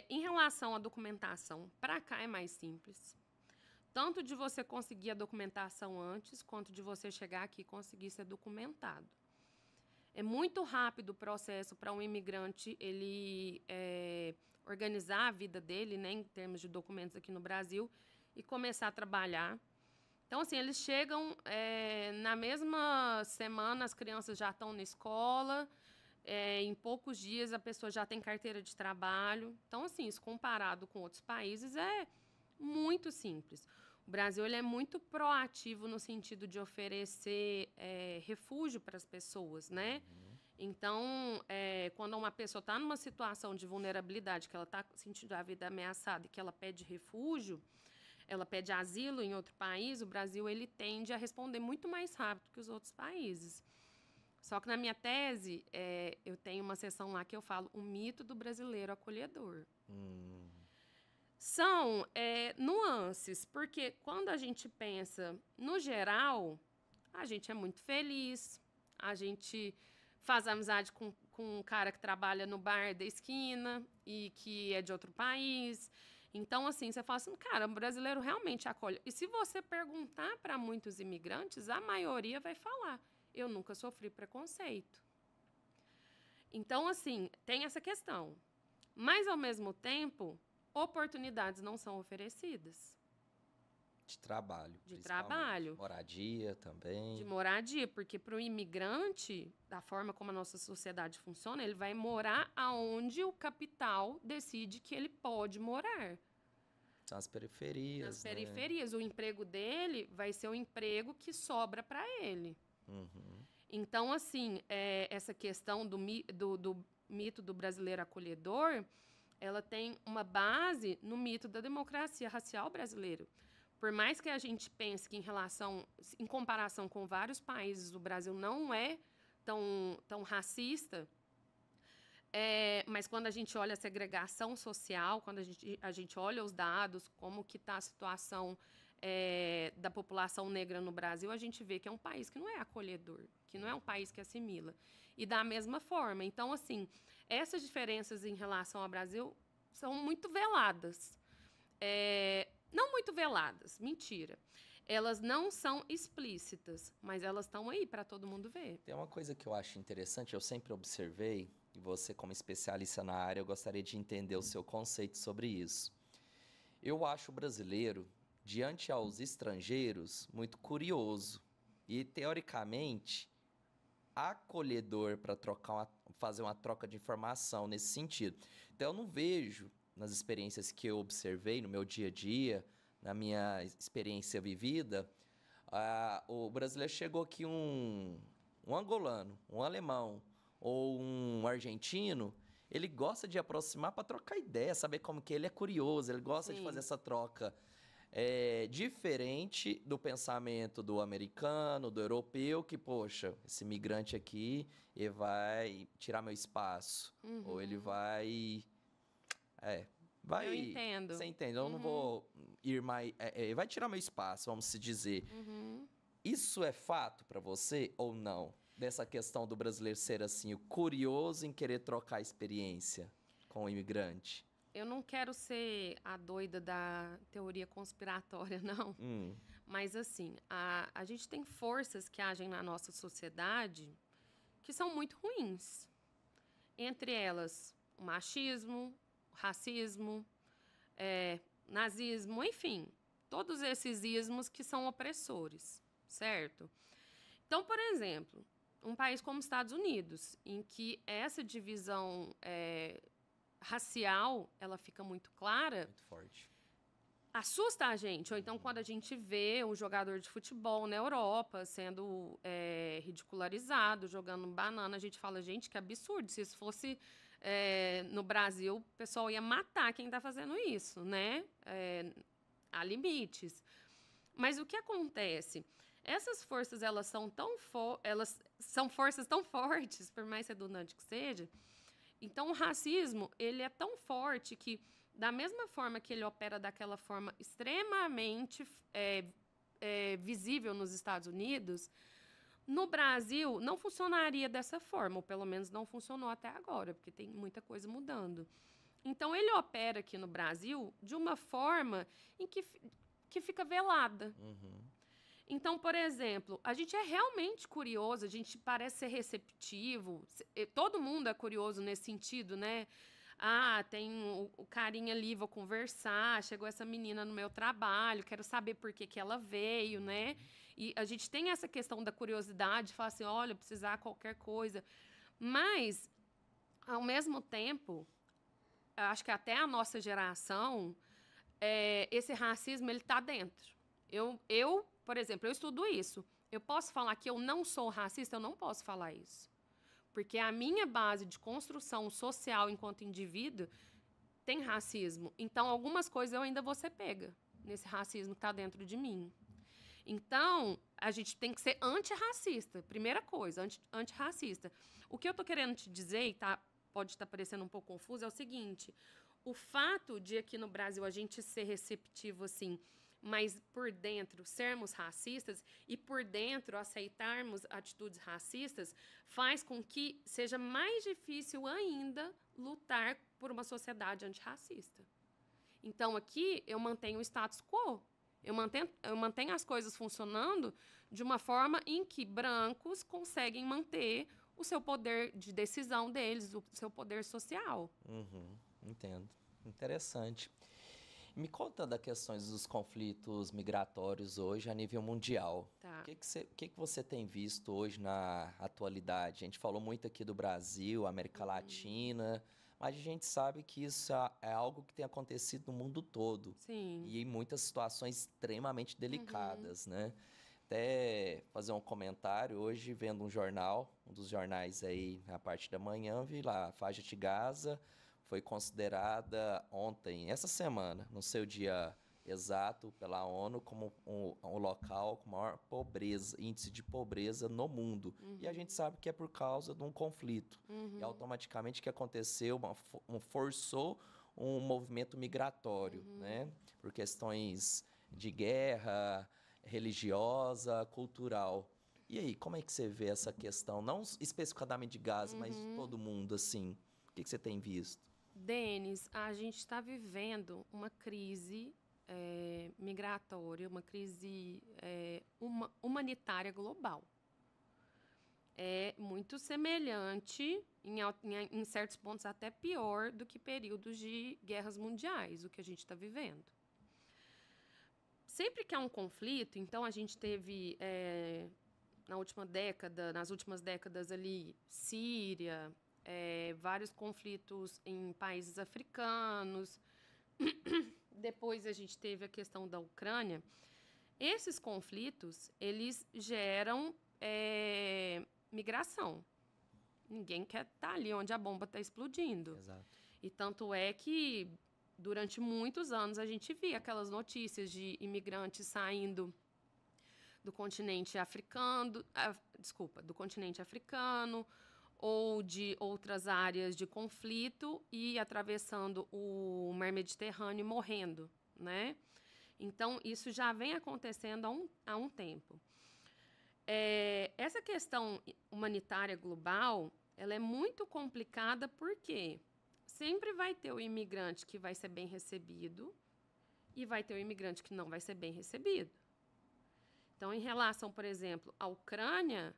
em relação à documentação, para cá é mais simples. Tanto de você conseguir a documentação antes, quanto de você chegar aqui e conseguir ser documentado. É muito rápido o processo para um imigrante ele organizar a vida dele, né, em termos de documentos aqui no Brasil, e começar a trabalhar. Então, assim, eles chegam na mesma semana, as crianças já estão na escola, em poucos dias a pessoa já tem carteira de trabalho. Então, assim, isso comparado com outros países é muito simples. O O Brasil ele é muito proativo no sentido de oferecer refúgio para as pessoas, né? Então, quando uma pessoa está numa situação de vulnerabilidade, que ela está sentindo a vida ameaçada e que ela pede refúgio, ela pede asilo em outro país, o Brasil ele tende a responder muito mais rápido que os outros países. Só que na minha tese, eu tenho uma seção lá que eu falo o mito do brasileiro acolhedor. São nuances, porque quando a gente pensa no geral, a gente é muito feliz, a gente faz amizade com um cara que trabalha no bar da esquina e que é de outro país. Então, assim, você fala assim, cara, o brasileiro realmente acolhe. E se você perguntar para muitos imigrantes, a maioria vai falar, eu nunca sofri preconceito. Então, assim, tem essa questão. Mas, ao mesmo tempo, oportunidades não são oferecidas. De trabalho. De trabalho. Moradia também. De moradia, porque para o imigrante, da forma como a nossa sociedade funciona, ele vai morar aonde o capital decide que ele pode morar. São as periferias. Nas periferias. O emprego dele vai ser o emprego que sobra para ele. Então, assim, essa questão do mito do brasileiro acolhedor, ela tem uma base no mito da democracia racial brasileira. Por mais que a gente pense que em comparação com vários países, o Brasil não é tão racista, mas quando a gente olha a segregação social, quando a gente olha os dados, como que está a situação da população negra no Brasil, a gente vê que é um país que não é acolhedor, que não é um país que assimila. E da mesma forma. Então, assim, essas diferenças em relação ao Brasil são muito veladas. Não muito veladas, mentira. Elas não são explícitas, mas elas estão aí para todo mundo ver. Tem uma coisa que eu acho interessante, eu sempre observei, e você como especialista na área, eu gostaria de entender o seu conceito sobre isso. Eu acho o brasileiro, diante aos estrangeiros, muito curioso e, teoricamente, acolhedor para fazer uma troca de informação nesse sentido. Então, eu não vejo, nas experiências que eu observei no meu dia a dia, na minha experiência vivida, o brasileiro chegou aqui um angolano, um alemão ou um argentino, ele gosta de aproximar para trocar ideia, saber como que ele é curioso, ele gosta de fazer essa troca. Diferente do pensamento do americano, do europeu, que, poxa, esse imigrante aqui, ele vai tirar meu espaço. Ou ele vai... Eu entendo. Você entende? Eu não vou ir mais... vai tirar meu espaço, vamos se dizer. Isso é fato para você ou não? Dessa questão do brasileiro ser assim, o curioso em querer trocar experiência com o imigrante? Eu não quero ser a doida da teoria conspiratória, não. Mas, assim, a gente tem forças que agem na nossa sociedade que são muito ruins. Entre elas, o machismo, o racismo, nazismo, enfim. Todos esses ismos que são opressores, certo? Então, por exemplo, um país como os Estados Unidos, em que essa divisão racial, ela fica muito clara. Muito forte. Assusta a gente. Ou então, quando a gente vê um jogador de futebol na Europa sendo ridicularizado, jogando banana, a gente fala, gente, que absurdo. Se isso fosse no Brasil, o pessoal ia matar quem está fazendo isso, né? Há limites. Mas o que acontece? Essas forças, elas são forças tão fortes, por mais redundante que seja. Então, o racismo, ele é tão forte que, da mesma forma que ele opera daquela forma extremamente visível nos Estados Unidos, no Brasil não funcionaria dessa forma, ou pelo menos não funcionou até agora, porque tem muita coisa mudando. Então, ele opera aqui no Brasil de uma forma em que fica velada. Então, por exemplo, a gente é realmente curioso, a gente parece ser receptivo, todo mundo é curioso nesse sentido, né? Tem o carinha ali, vou conversar, chegou essa menina no meu trabalho, quero saber por que ela veio, né? E a gente tem essa questão da curiosidade, fala assim, olha, precisar qualquer coisa. Mas, ao mesmo tempo, acho que até a nossa geração, esse racismo, ele está dentro. Por exemplo, eu estudo isso. Eu posso falar que eu não sou racista? Eu não posso falar isso. Porque a minha base de construção social enquanto indivíduo tem racismo. Então, algumas coisas eu ainda vou ser pega nesse racismo que está dentro de mim. Então, a gente tem que ser antirracista. Primeira coisa, antirracista. O que eu estou querendo te dizer, e pode estar parecendo um pouco confuso, é o seguinte. O fato de aqui no Brasil a gente ser receptivo assim, mas por dentro sermos racistas e por dentro aceitarmos atitudes racistas, faz com que seja mais difícil ainda lutar por uma sociedade antirracista. Então, aqui eu mantenho o status quo. Eu mantenho as coisas funcionando de uma forma em que brancos conseguem manter o seu poder de decisão deles, o seu poder social. Entendo. Interessante. Me conta das questões dos conflitos migratórios hoje a nível mundial. Tá. O que você tem visto hoje na atualidade? A gente falou muito aqui do Brasil, América Latina, mas a gente sabe que isso é algo que tem acontecido no mundo todo. Sim. E em muitas situações extremamente delicadas, né? Até fazer um comentário, hoje vendo um jornal, um dos jornais aí na parte da manhã, vi lá, a faixa de Gaza foi considerada ontem, essa semana, no seu dia exato, pela ONU, como um local com maior pobreza, índice de pobreza no mundo. E a gente sabe que é por causa de um conflito. E automaticamente o que aconteceu, forçou um movimento migratório, né? Por questões de guerra, religiosa, cultural. E aí, como é que você vê essa questão? Não especificadamente de Gaza, mas de todo mundo, assim. O que você tem visto? Denis, a gente está vivendo uma crise migratória, uma crise humanitária global. É muito semelhante, em certos pontos até pior, do que períodos de guerras mundiais, o que a gente está vivendo. Sempre que há um conflito, então a gente teve, nas últimas décadas ali, Síria, vários conflitos em países africanos. Depois a gente teve a questão da Ucrânia. Esses conflitos, eles geram migração. Ninguém quer estar ali onde a bomba está explodindo. Exato. E tanto é que, durante muitos anos, a gente via aquelas notícias de imigrantes saindo do continente africano, do continente africano, ou de outras áreas de conflito e atravessando o Mar Mediterrâneo e morrendo, né? Então, isso já vem acontecendo há um tempo. Essa questão humanitária global, ela é muito complicada porque sempre vai ter o imigrante que vai ser bem recebido e vai ter o imigrante que não vai ser bem recebido. Então, em relação, por exemplo, à Ucrânia,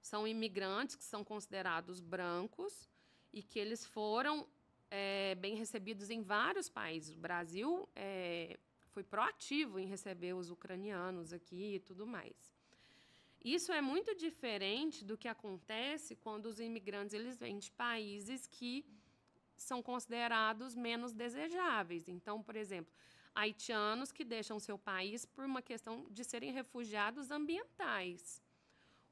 são imigrantes que são considerados brancos e que eles foram bem recebidos em vários países. O Brasil foi proativo em receber os ucranianos aqui e tudo mais. Isso é muito diferente do que acontece quando os imigrantes eles vêm de países que são considerados menos desejáveis. Então, por exemplo, haitianos que deixam seu país por uma questão de serem refugiados ambientais.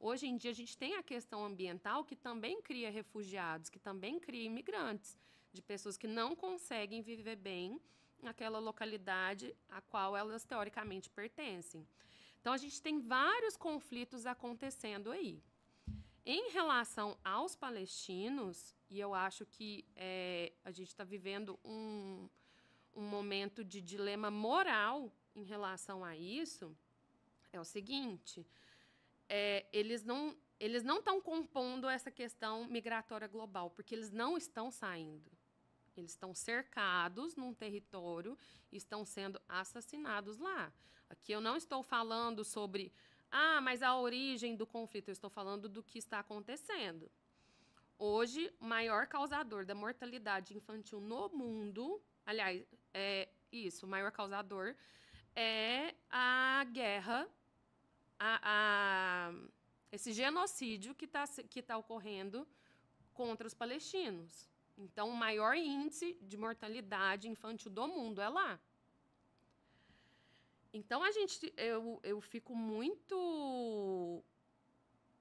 Hoje em dia, a gente tem a questão ambiental que também cria refugiados, que também cria imigrantes, de pessoas que não conseguem viver bem naquela localidade a qual elas, teoricamente, pertencem. Então, a gente tem vários conflitos acontecendo aí. Em relação aos palestinos, e eu acho que a gente está vivendo um momento de dilema moral em relação a isso, é o seguinte... eles não estão compondo essa questão migratória global, porque eles não estão saindo. Eles estão cercados num território e estão sendo assassinados lá. Aqui eu não estou falando sobre, mas a origem do conflito, eu estou falando do que está acontecendo. Hoje, o maior causador da mortalidade infantil no mundo, aliás, o maior causador é a guerra, esse genocídio que tá ocorrendo contra os palestinos. Então, o maior índice de mortalidade infantil do mundo é lá. Então, eu fico muito...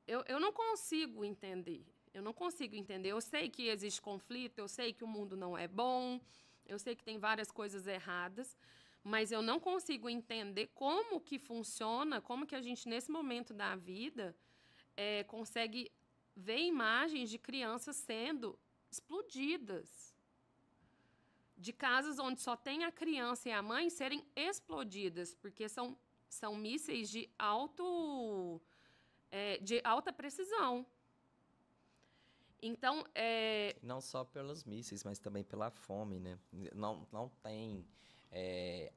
Eu não consigo entender. Eu não consigo entender. Eu sei que existe conflito, eu sei que o mundo não é bom, eu sei que tem várias coisas erradas, mas eu não consigo entender como que funciona, como que a gente, nesse momento da vida, consegue ver imagens de crianças sendo explodidas. De casas onde só tem a criança e a mãe serem explodidas, porque são mísseis de alta precisão. Então, Não só pelos mísseis, mas também pela fome, né? Não tem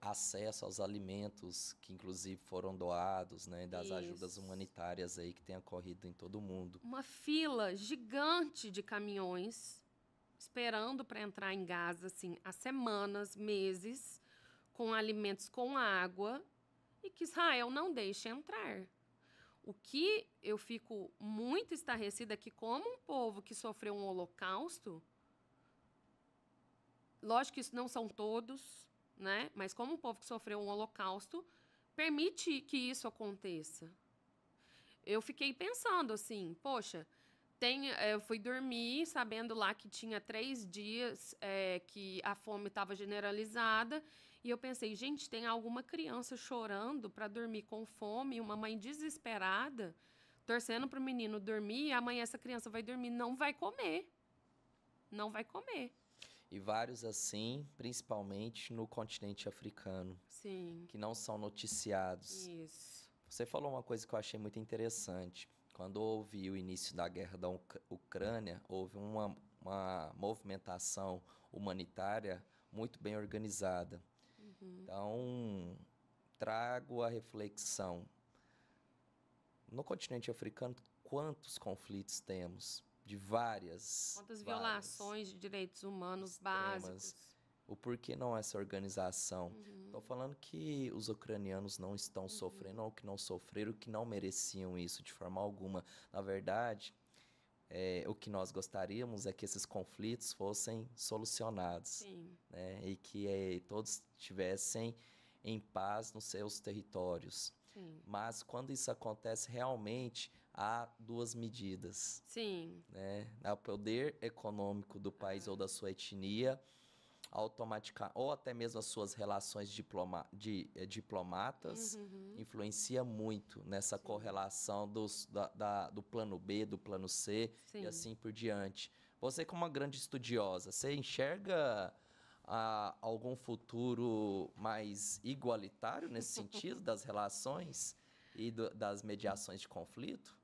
acesso aos alimentos que, inclusive, foram doados, né? Das ajudas isso. humanitárias aí que tem ocorrido em todo o mundo. Uma fila gigante de caminhões esperando para entrar em Gaza, assim, há semanas, meses, com alimentos, com água, e que Israel não deixa entrar. O que eu fico muito estarrecida é que, como um povo que sofreu um holocausto, lógico que isso não são todos, né? Mas como um povo que sofreu um holocausto, permite que isso aconteça. Eu fiquei pensando assim, poxa, eu fui dormir sabendo lá que tinha 3 dias que a fome estava generalizada. E eu pensei, gente, tem alguma criança chorando para dormir com fome, uma mãe desesperada, torcendo para o menino dormir, e amanhã essa criança vai dormir, não vai comer. Não vai comer. E vários assim, principalmente no continente africano, Sim. que não são noticiados. Isso. Você falou uma coisa que eu achei muito interessante. Quando houve o início da guerra da Ucrânia, houve uma movimentação humanitária muito bem organizada. Então, trago a reflexão. No continente africano, quantos conflitos temos? De várias. Quantas violações de direitos humanos básicos. O porquê não essa organização? Estou falando que os ucranianos não estão sofrendo, ou que não sofreram, que não mereciam isso de forma alguma. Na verdade, o que nós gostaríamos é que esses conflitos fossem solucionados. Sim. Né? E que todos estivessem em paz nos seus territórios. Sim. Mas quando isso acontece, realmente há duas medidas. Sim. Né? O poder econômico do país ou da sua etnia, ou até mesmo as suas relações diplomatas, influencia muito nessa correlação do plano B, do plano C. Sim. E assim por diante. Você, como uma grande estudiosa, você enxerga algum futuro mais igualitário nesse sentido das relações e das mediações de conflito?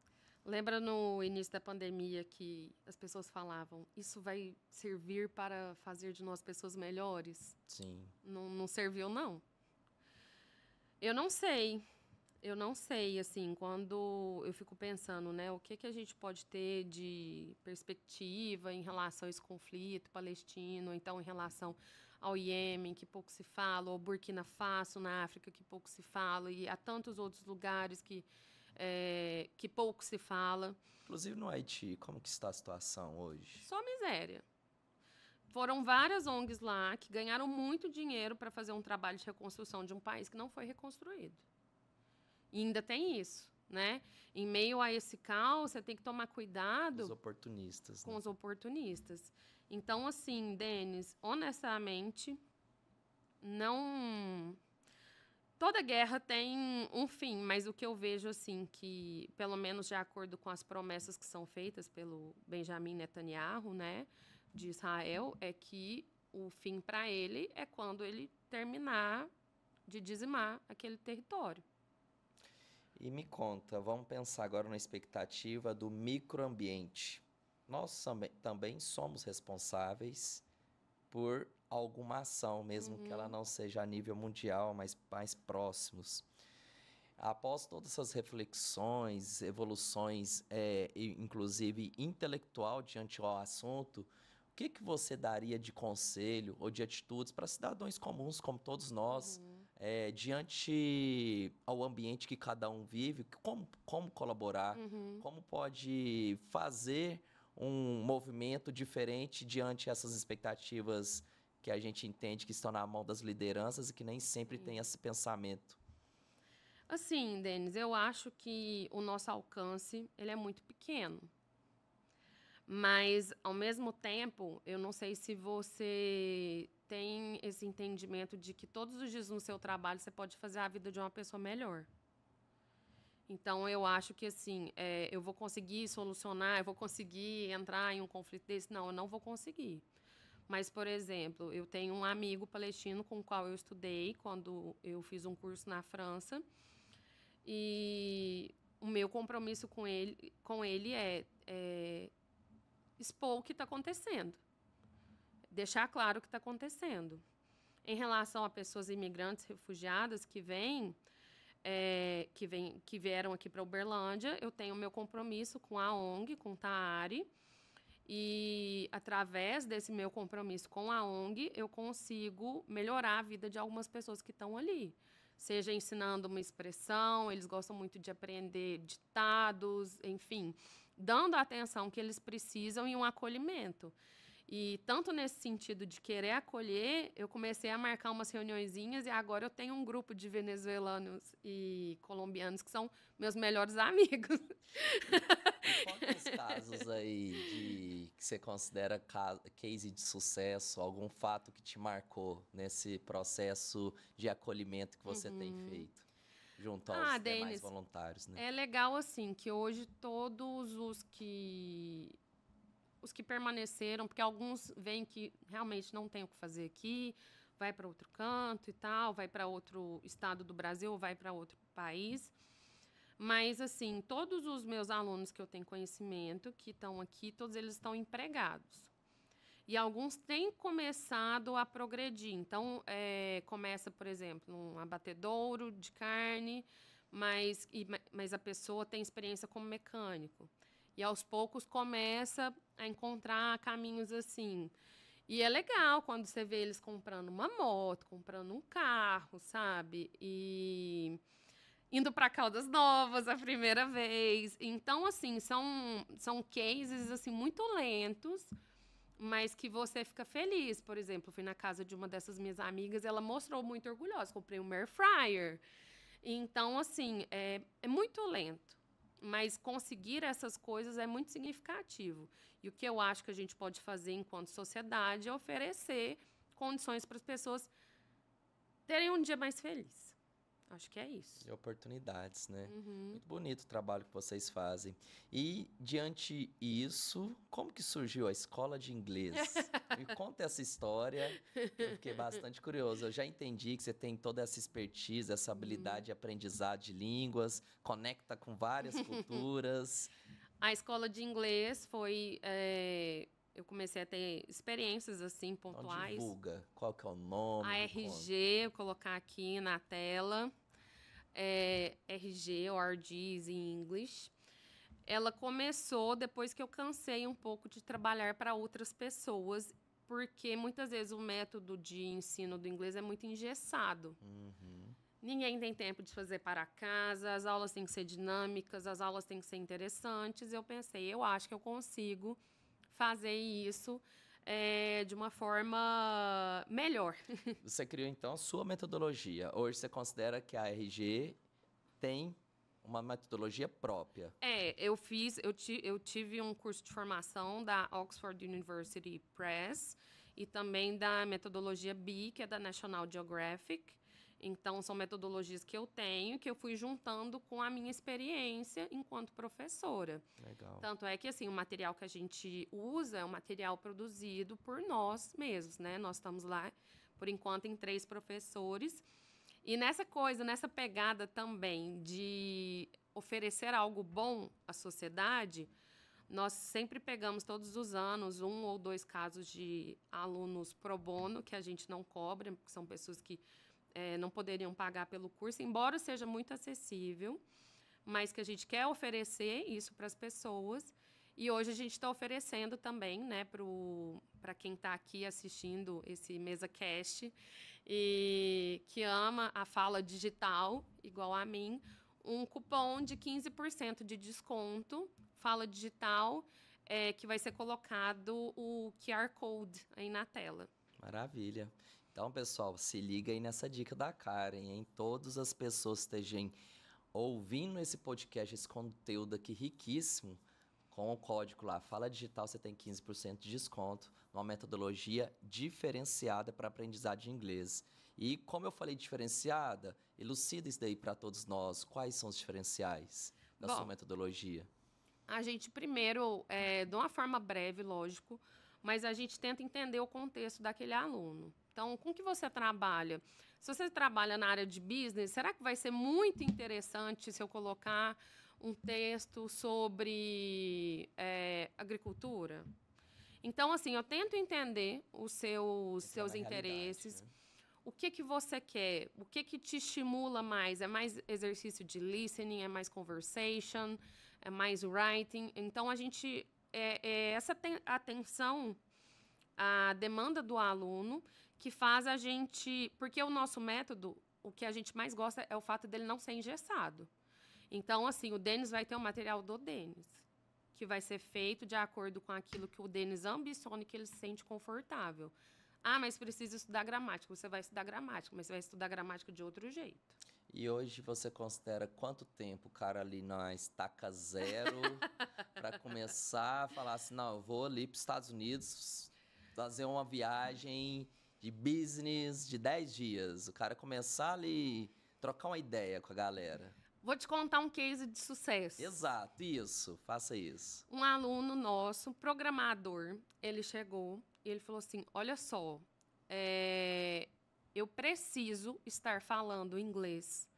Lembra no início da pandemia que as pessoas falavam, isso vai servir para fazer de nós pessoas melhores? Sim. Não serviu, não. Eu não sei, assim, quando eu fico pensando, né, o que a gente pode ter de perspectiva em relação a esse conflito palestino, ou então em relação ao Iêmen, que pouco se fala, ou Burkina Faso, na África, que pouco se fala, e há tantos outros lugares que pouco se fala. Inclusive no Haiti, como que está a situação hoje? Só miséria. Foram várias ONGs lá que ganharam muito dinheiro para fazer um trabalho de reconstrução de um país que não foi reconstruído. E ainda tem isso, né? Em meio a esse caos, você tem que tomar cuidado Os oportunistas. com né? os oportunistas. Então, assim, Denis, honestamente, não... Toda guerra tem um fim, mas o que eu vejo, assim, que, pelo menos de acordo com as promessas que são feitas pelo Benjamin Netanyahu, né, de Israel, é que o fim para ele é quando ele terminar de dizimar aquele território. E me conta, vamos pensar agora na expectativa do microambiente. Nós também somos responsáveis por alguma ação, mesmo que ela não seja a nível mundial, mas mais próximos. Após todas essas reflexões, evoluções, inclusive intelectual diante ao assunto, o que você daria de conselho ou de atitudes para cidadãos comuns, como todos nós, diante ao ambiente que cada um vive, como colaborar, como pode fazer um movimento diferente diante dessas expectativas que a gente entende que estão na mão das lideranças e que nem sempre tem esse pensamento? Assim, Denis, eu acho que o nosso alcance, ele é muito pequeno. Mas, ao mesmo tempo, eu não sei se você tem esse entendimento de que todos os dias no seu trabalho você pode fazer a vida de uma pessoa melhor. Então, eu acho que, assim, eu vou conseguir solucionar, eu vou conseguir entrar em um conflito desse. Não, eu não vou conseguir. Mas, por exemplo, eu tenho um amigo palestino com o qual eu estudei quando eu fiz um curso na França. E o meu compromisso com ele é expor o que está acontecendo. Deixar claro o que está acontecendo. Em relação a pessoas imigrantes, refugiadas que vieram aqui para Uberlândia, eu tenho o meu compromisso com a ONG, com o Taari, e através desse meu compromisso com a ONG, eu consigo melhorar a vida de algumas pessoas que estão ali. Seja ensinando uma expressão, eles gostam muito de aprender ditados, enfim, dando a atenção que eles precisam e um acolhimento. E tanto nesse sentido de querer acolher, eu comecei a marcar umas reuniõezinhas e agora eu tenho um grupo de venezuelanos e colombianos que são meus melhores amigos. E quantos casos aí que você considera case de sucesso, algum fato que te marcou nesse processo de acolhimento que você tem feito junto aos demais Denis, voluntários, né? é legal assim que hoje todos os que permaneceram, porque alguns veem que realmente não tem o que fazer aqui, vai para outro canto e tal, vai para outro estado do Brasil, vai para outro país. Mas, assim, todos os meus alunos que eu tenho conhecimento, que estão aqui, todos eles estão empregados. E alguns têm começado a progredir. Então, começa, por exemplo, num abatedouro de carne, mas a pessoa tem experiência como mecânico. E, aos poucos, começa a encontrar caminhos assim. E é legal quando você vê eles comprando uma moto, comprando um carro, sabe? E indo para Caldas Novas a primeira vez. Então, assim, são cases assim muito lentos, mas que você fica feliz. Por exemplo, fui na casa de uma dessas minhas amigas, ela mostrou muito orgulhosa, comprei um air fryer. Então, assim, é muito lento, mas conseguir essas coisas é muito significativo. E o que eu acho que a gente pode fazer enquanto sociedade é oferecer condições para as pessoas terem um dia mais feliz. Acho que é isso. E oportunidades, né? Muito bonito o trabalho que vocês fazem. E, diante disso, como que surgiu a escola de inglês? Me conta essa história, eu fiquei bastante curioso. Eu já entendi que você tem toda essa expertise, essa habilidade de aprendizado de línguas, conecta com várias culturas. A escola de inglês foi... eu comecei a ter experiências, assim, Então, pontuais. divulga. Qual que é o nome? A RG, vou colocar aqui na tela. RG, ou RGs em inglês. Ela começou depois que eu cansei um pouco de trabalhar para outras pessoas, porque muitas vezes o método de ensino do inglês é muito engessado. Ninguém tem tempo de fazer para casa, as aulas têm que ser dinâmicas, as aulas têm que ser interessantes. Eu pensei, eu acho que eu consigo fazer isso de uma forma melhor. Você criou, então, a sua metodologia. Hoje você considera que a RG tem uma metodologia própria. Eu tive um curso de formação da Oxford University Press e também da metodologia B, que é da National Geographic. Então, são metodologias que eu tenho, que eu fui juntando com a minha experiência enquanto professora. Legal. Tanto é que, assim, o material que a gente usa é um material produzido por nós mesmos, né? Nós estamos lá, por enquanto, em 3 professores. E nessa pegada também de oferecer algo bom à sociedade, nós sempre pegamos todos os anos 1 ou 2 casos de alunos pro bono, que a gente não cobra, porque são pessoas que não poderiam pagar pelo curso, embora seja muito acessível, mas que a gente quer oferecer isso para as pessoas. E hoje a gente está oferecendo também, né, para quem está aqui assistindo esse MesaCast e que ama a fala digital, igual a mim, um cupom de 15% de desconto, fala digital, que vai ser colocado o QR Code aí na tela. Maravilha. Então, pessoal, se liga aí nessa dica da Karen, hein? Todas as pessoas que estejam ouvindo esse podcast, esse conteúdo aqui riquíssimo, com o código lá, Fala Digital, você tem 15% de desconto numa metodologia diferenciada para aprendizado de inglês. E como eu falei diferenciada, elucida isso daí para todos nós. Quais são os diferenciais da sua metodologia? A gente primeiro, de uma forma breve, lógico, mas a gente tenta entender o contexto daquele aluno. Então, com que você trabalha? Se você trabalha na área de business, será que vai ser muito interessante se eu colocar um texto sobre agricultura? Então, assim, eu tento entender os seus interesses. Né? O que você quer? O que te estimula mais? É mais exercício de listening? É mais conversation? É mais writing? Então, a gente... essa atenção à demanda do aluno que faz a gente... Porque o nosso método, o que a gente mais gosta é o fato dele não ser engessado. Então, assim, o Denis vai ter o material do Denis, que vai ser feito de acordo com aquilo que o Denis ambiciona e que ele se sente confortável. Ah, mas precisa estudar gramática. Você vai estudar gramática, mas você vai estudar gramática de outro jeito. E hoje você considera quanto tempo o cara ali na estaca zero para começar a falar assim, não, eu vou ali para os Estados Unidos fazer uma viagem de business de 10 dias. O cara começar ali, trocar uma ideia com a galera. Vou te contar um case de sucesso. Exato, isso. Faça isso. Um aluno nosso, programador, ele chegou e ele falou assim, olha só, eu preciso estar falando inglês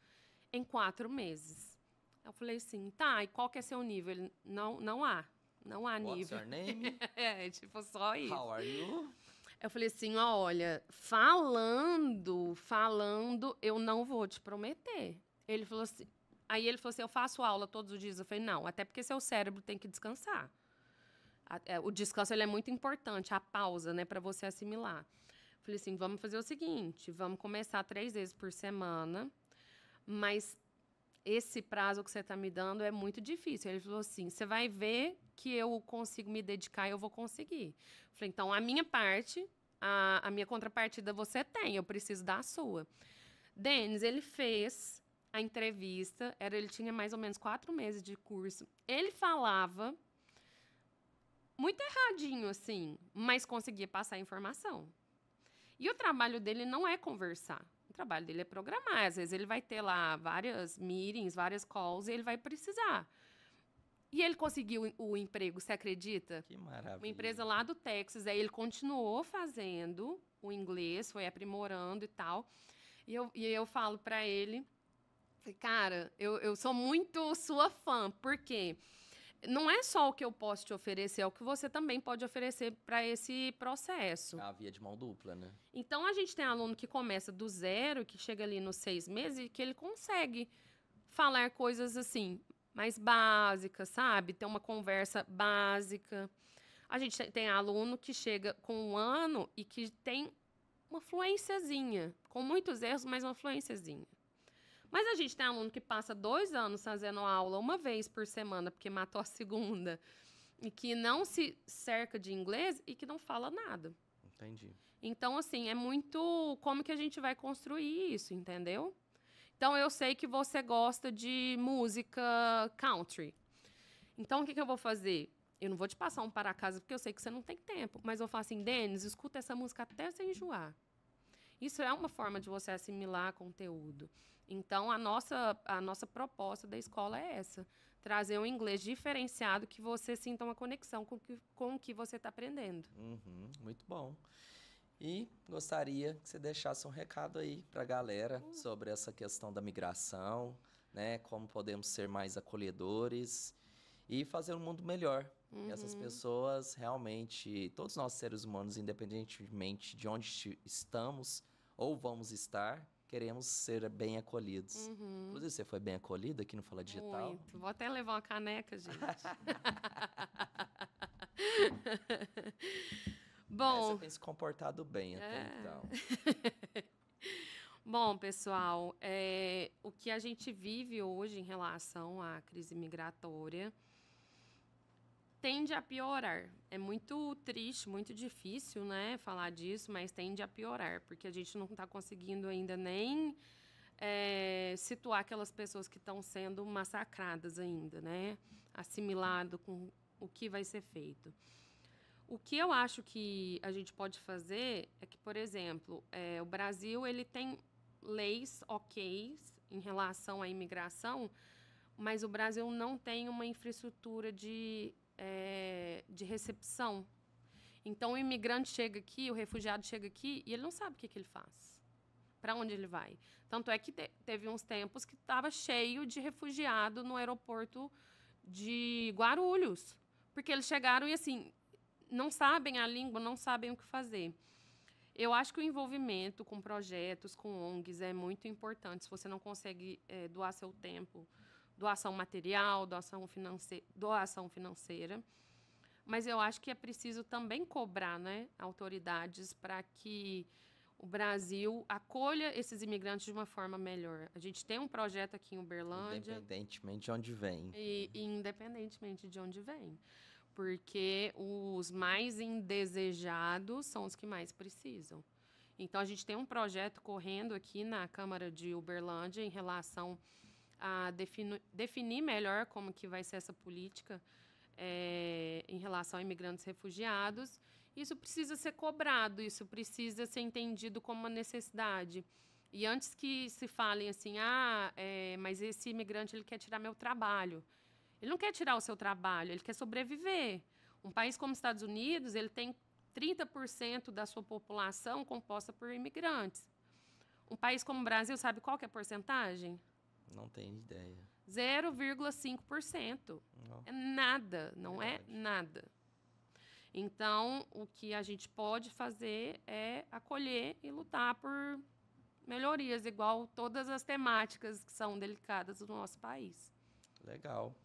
em 4 meses. Eu falei assim, tá, e qual que é seu nível? Ele, não há nível. What's your name? Tipo, só isso. How are you? Eu falei assim, olha, falando, eu não vou te prometer. Ele falou assim, aí ele falou assim, eu faço aula todos os dias. Eu falei, não, até porque seu cérebro tem que descansar. O descanso ele é muito importante, a pausa, né, para você assimilar. Falei assim, vamos fazer o seguinte, vamos começar 3 vezes por semana, mas esse prazo que você está me dando é muito difícil. Ele falou assim, você vai ver que eu consigo me dedicar e eu vou conseguir. Falei, então, a minha parte, a minha contrapartida você tem, eu preciso da sua. Denis, ele fez a entrevista, ele tinha mais ou menos 4 meses de curso. Ele falava muito erradinho, assim, mas conseguia passar a informação. E o trabalho dele não é conversar. O trabalho dele é programar. Às vezes ele vai ter lá várias meetings, várias calls, e ele vai precisar. E ele conseguiu o emprego, você acredita? Que maravilha. Uma empresa lá do Texas. Aí ele continuou fazendo o inglês, foi aprimorando e tal. E eu falo para ele, cara, eu sou muito sua fã, porque não é só o que eu posso te oferecer, é o que você também pode oferecer para esse processo. É uma via de mão dupla, né? Então, a gente tem aluno que começa do zero, que chega ali nos 6 meses e que ele consegue falar coisas assim, mais básicas, sabe? Ter uma conversa básica. A gente tem aluno que chega com 1 ano e que tem uma fluênciazinha, com muitos erros, mas uma fluênciazinha. Mas a gente tem aluno que passa 2 anos fazendo aula 1 vez por semana, porque matou a segunda, e que não se cerca de inglês e que não fala nada. Entendi. Então, assim, é muito como que a gente vai construir isso, entendeu? Então, eu sei que você gosta de música country. Então, o que eu vou fazer? Eu não vou te passar um para casa, porque eu sei que você não tem tempo. Mas eu falo assim, Denis, escuta essa música até você enjoar. Isso é uma forma de você assimilar conteúdo. Então, a nossa proposta da escola é essa. Trazer um inglês diferenciado que você sinta uma conexão com o que você está aprendendo. Uhum, muito bom. E gostaria que você deixasse um recado aí para a galera sobre essa questão da migração, né? Como podemos ser mais acolhedores e fazer um mundo melhor. E essas pessoas realmente, todos nós seres humanos, independentemente de onde estamos ou vamos estar, queremos ser bem acolhidos. Inclusive, você foi bem acolhida aqui no Fala Digital? Muito. Vou até levar uma caneca, gente. Bom, você tem se comportado bem até então. Bom, pessoal, o que a gente vive hoje em relação à crise migratória tende a piorar. É muito triste, muito difícil, né, falar disso, mas tende a piorar, porque a gente não está conseguindo ainda nem situar aquelas pessoas que estão sendo massacradas ainda, né, assimilado com o que vai ser feito. O que eu acho que a gente pode fazer é que, por exemplo, o Brasil ele tem leis ok em relação à imigração, mas o Brasil não tem uma infraestrutura de recepção. Então, o imigrante chega aqui, o refugiado chega aqui, e ele não sabe o que ele faz, para onde ele vai. Tanto é que teve uns tempos que estava cheio de refugiado no aeroporto de Guarulhos, porque eles chegaram e, assim, não sabem a língua, não sabem o que fazer. Eu acho que o envolvimento com projetos, com ONGs, é muito importante. Se você não consegue doar seu tempo, doação material, doação financeira. Mas eu acho que é preciso também cobrar, né, autoridades para que o Brasil acolha esses imigrantes de uma forma melhor. A gente tem um projeto aqui em Uberlândia. Independentemente de onde vem. E independentemente de onde vem. Porque os mais indesejados são os que mais precisam. Então, a gente tem um projeto correndo aqui na Câmara de Uberlândia em relação a definir melhor como que vai ser essa política em relação a imigrantes refugiados. Isso precisa ser cobrado, isso precisa ser entendido como uma necessidade. E antes que se falem assim, mas esse imigrante ele quer tirar meu trabalho. Ele não quer tirar o seu trabalho, ele quer sobreviver. Um país como os Estados Unidos, ele tem 30% da sua população composta por imigrantes. Um país como o Brasil, sabe qual que é a porcentagem? Não tenho ideia. 0,5%. É nada, não é nada. Então, o que a gente pode fazer é acolher e lutar por melhorias, igual todas as temáticas que são delicadas do nosso país. Legal.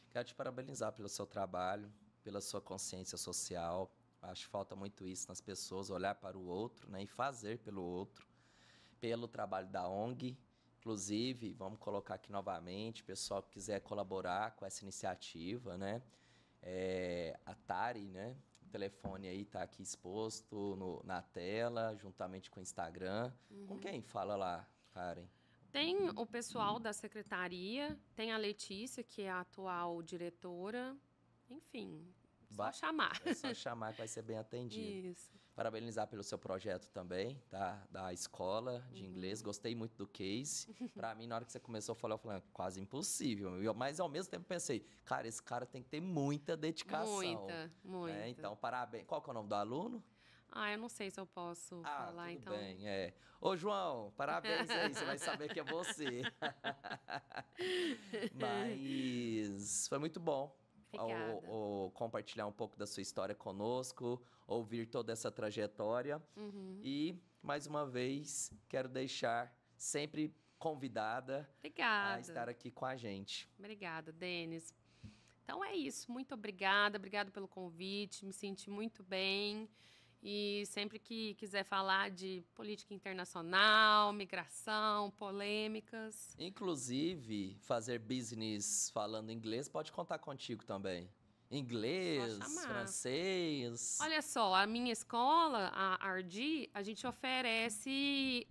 Quero te parabenizar pelo seu trabalho, pela sua consciência social. Acho que falta muito isso nas pessoas, olhar para o outro, né, e fazer pelo outro. Pelo trabalho da ONG. Inclusive, vamos colocar aqui novamente, pessoal que quiser colaborar com essa iniciativa, né? A Tari, né? O telefone aí está aqui exposto na tela, juntamente com o Instagram. Com quem fala lá, Karen? Tem o pessoal da secretaria, tem a Letícia, que é a atual diretora. Enfim, só chamar. É só chamar que vai ser bem atendido. Isso. Parabenizar pelo seu projeto também, tá? Da escola de inglês. Gostei muito do case. Para mim, na hora que você começou a falar, eu falei, quase impossível. Mas, ao mesmo tempo, pensei, cara, esse cara tem que ter muita dedicação. Muita. Então, parabéns. Qual que é o nome do aluno? Eu não sei se eu posso falar, tudo então. bem, Ô, João, parabéns aí, você vai saber que é você. Mas foi muito bom. Compartilhar um pouco da sua história conosco, ouvir toda essa trajetória. E, mais uma vez, quero deixar sempre convidada a estar aqui com a gente. Obrigada, Denis. Então é isso, muito obrigada pelo convite, me senti muito bem. E sempre que quiser falar de política internacional, migração, polêmicas. Inclusive, fazer business falando inglês pode contar contigo também. Inglês, francês. Olha só, a minha escola, a RD, a gente oferece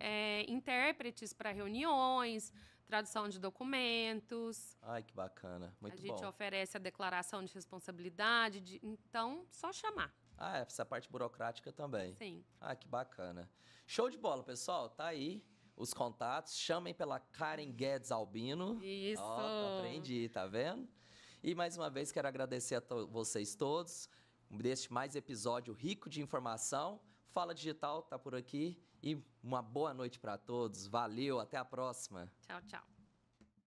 intérpretes para reuniões, tradução de documentos. Ai, que bacana, muito bom. A gente oferece a declaração de responsabilidade, então, só chamar. Essa parte burocrática também. Sim. Que bacana. Show de bola, pessoal. Tá aí os contatos. Chamem pela Karen Guedes Albino. Isso. Aprendi, tá vendo? E mais uma vez quero agradecer a vocês todos. Deste mais episódio rico de informação. Fala Digital tá por aqui. E uma boa noite para todos. Valeu, até a próxima. Tchau, tchau.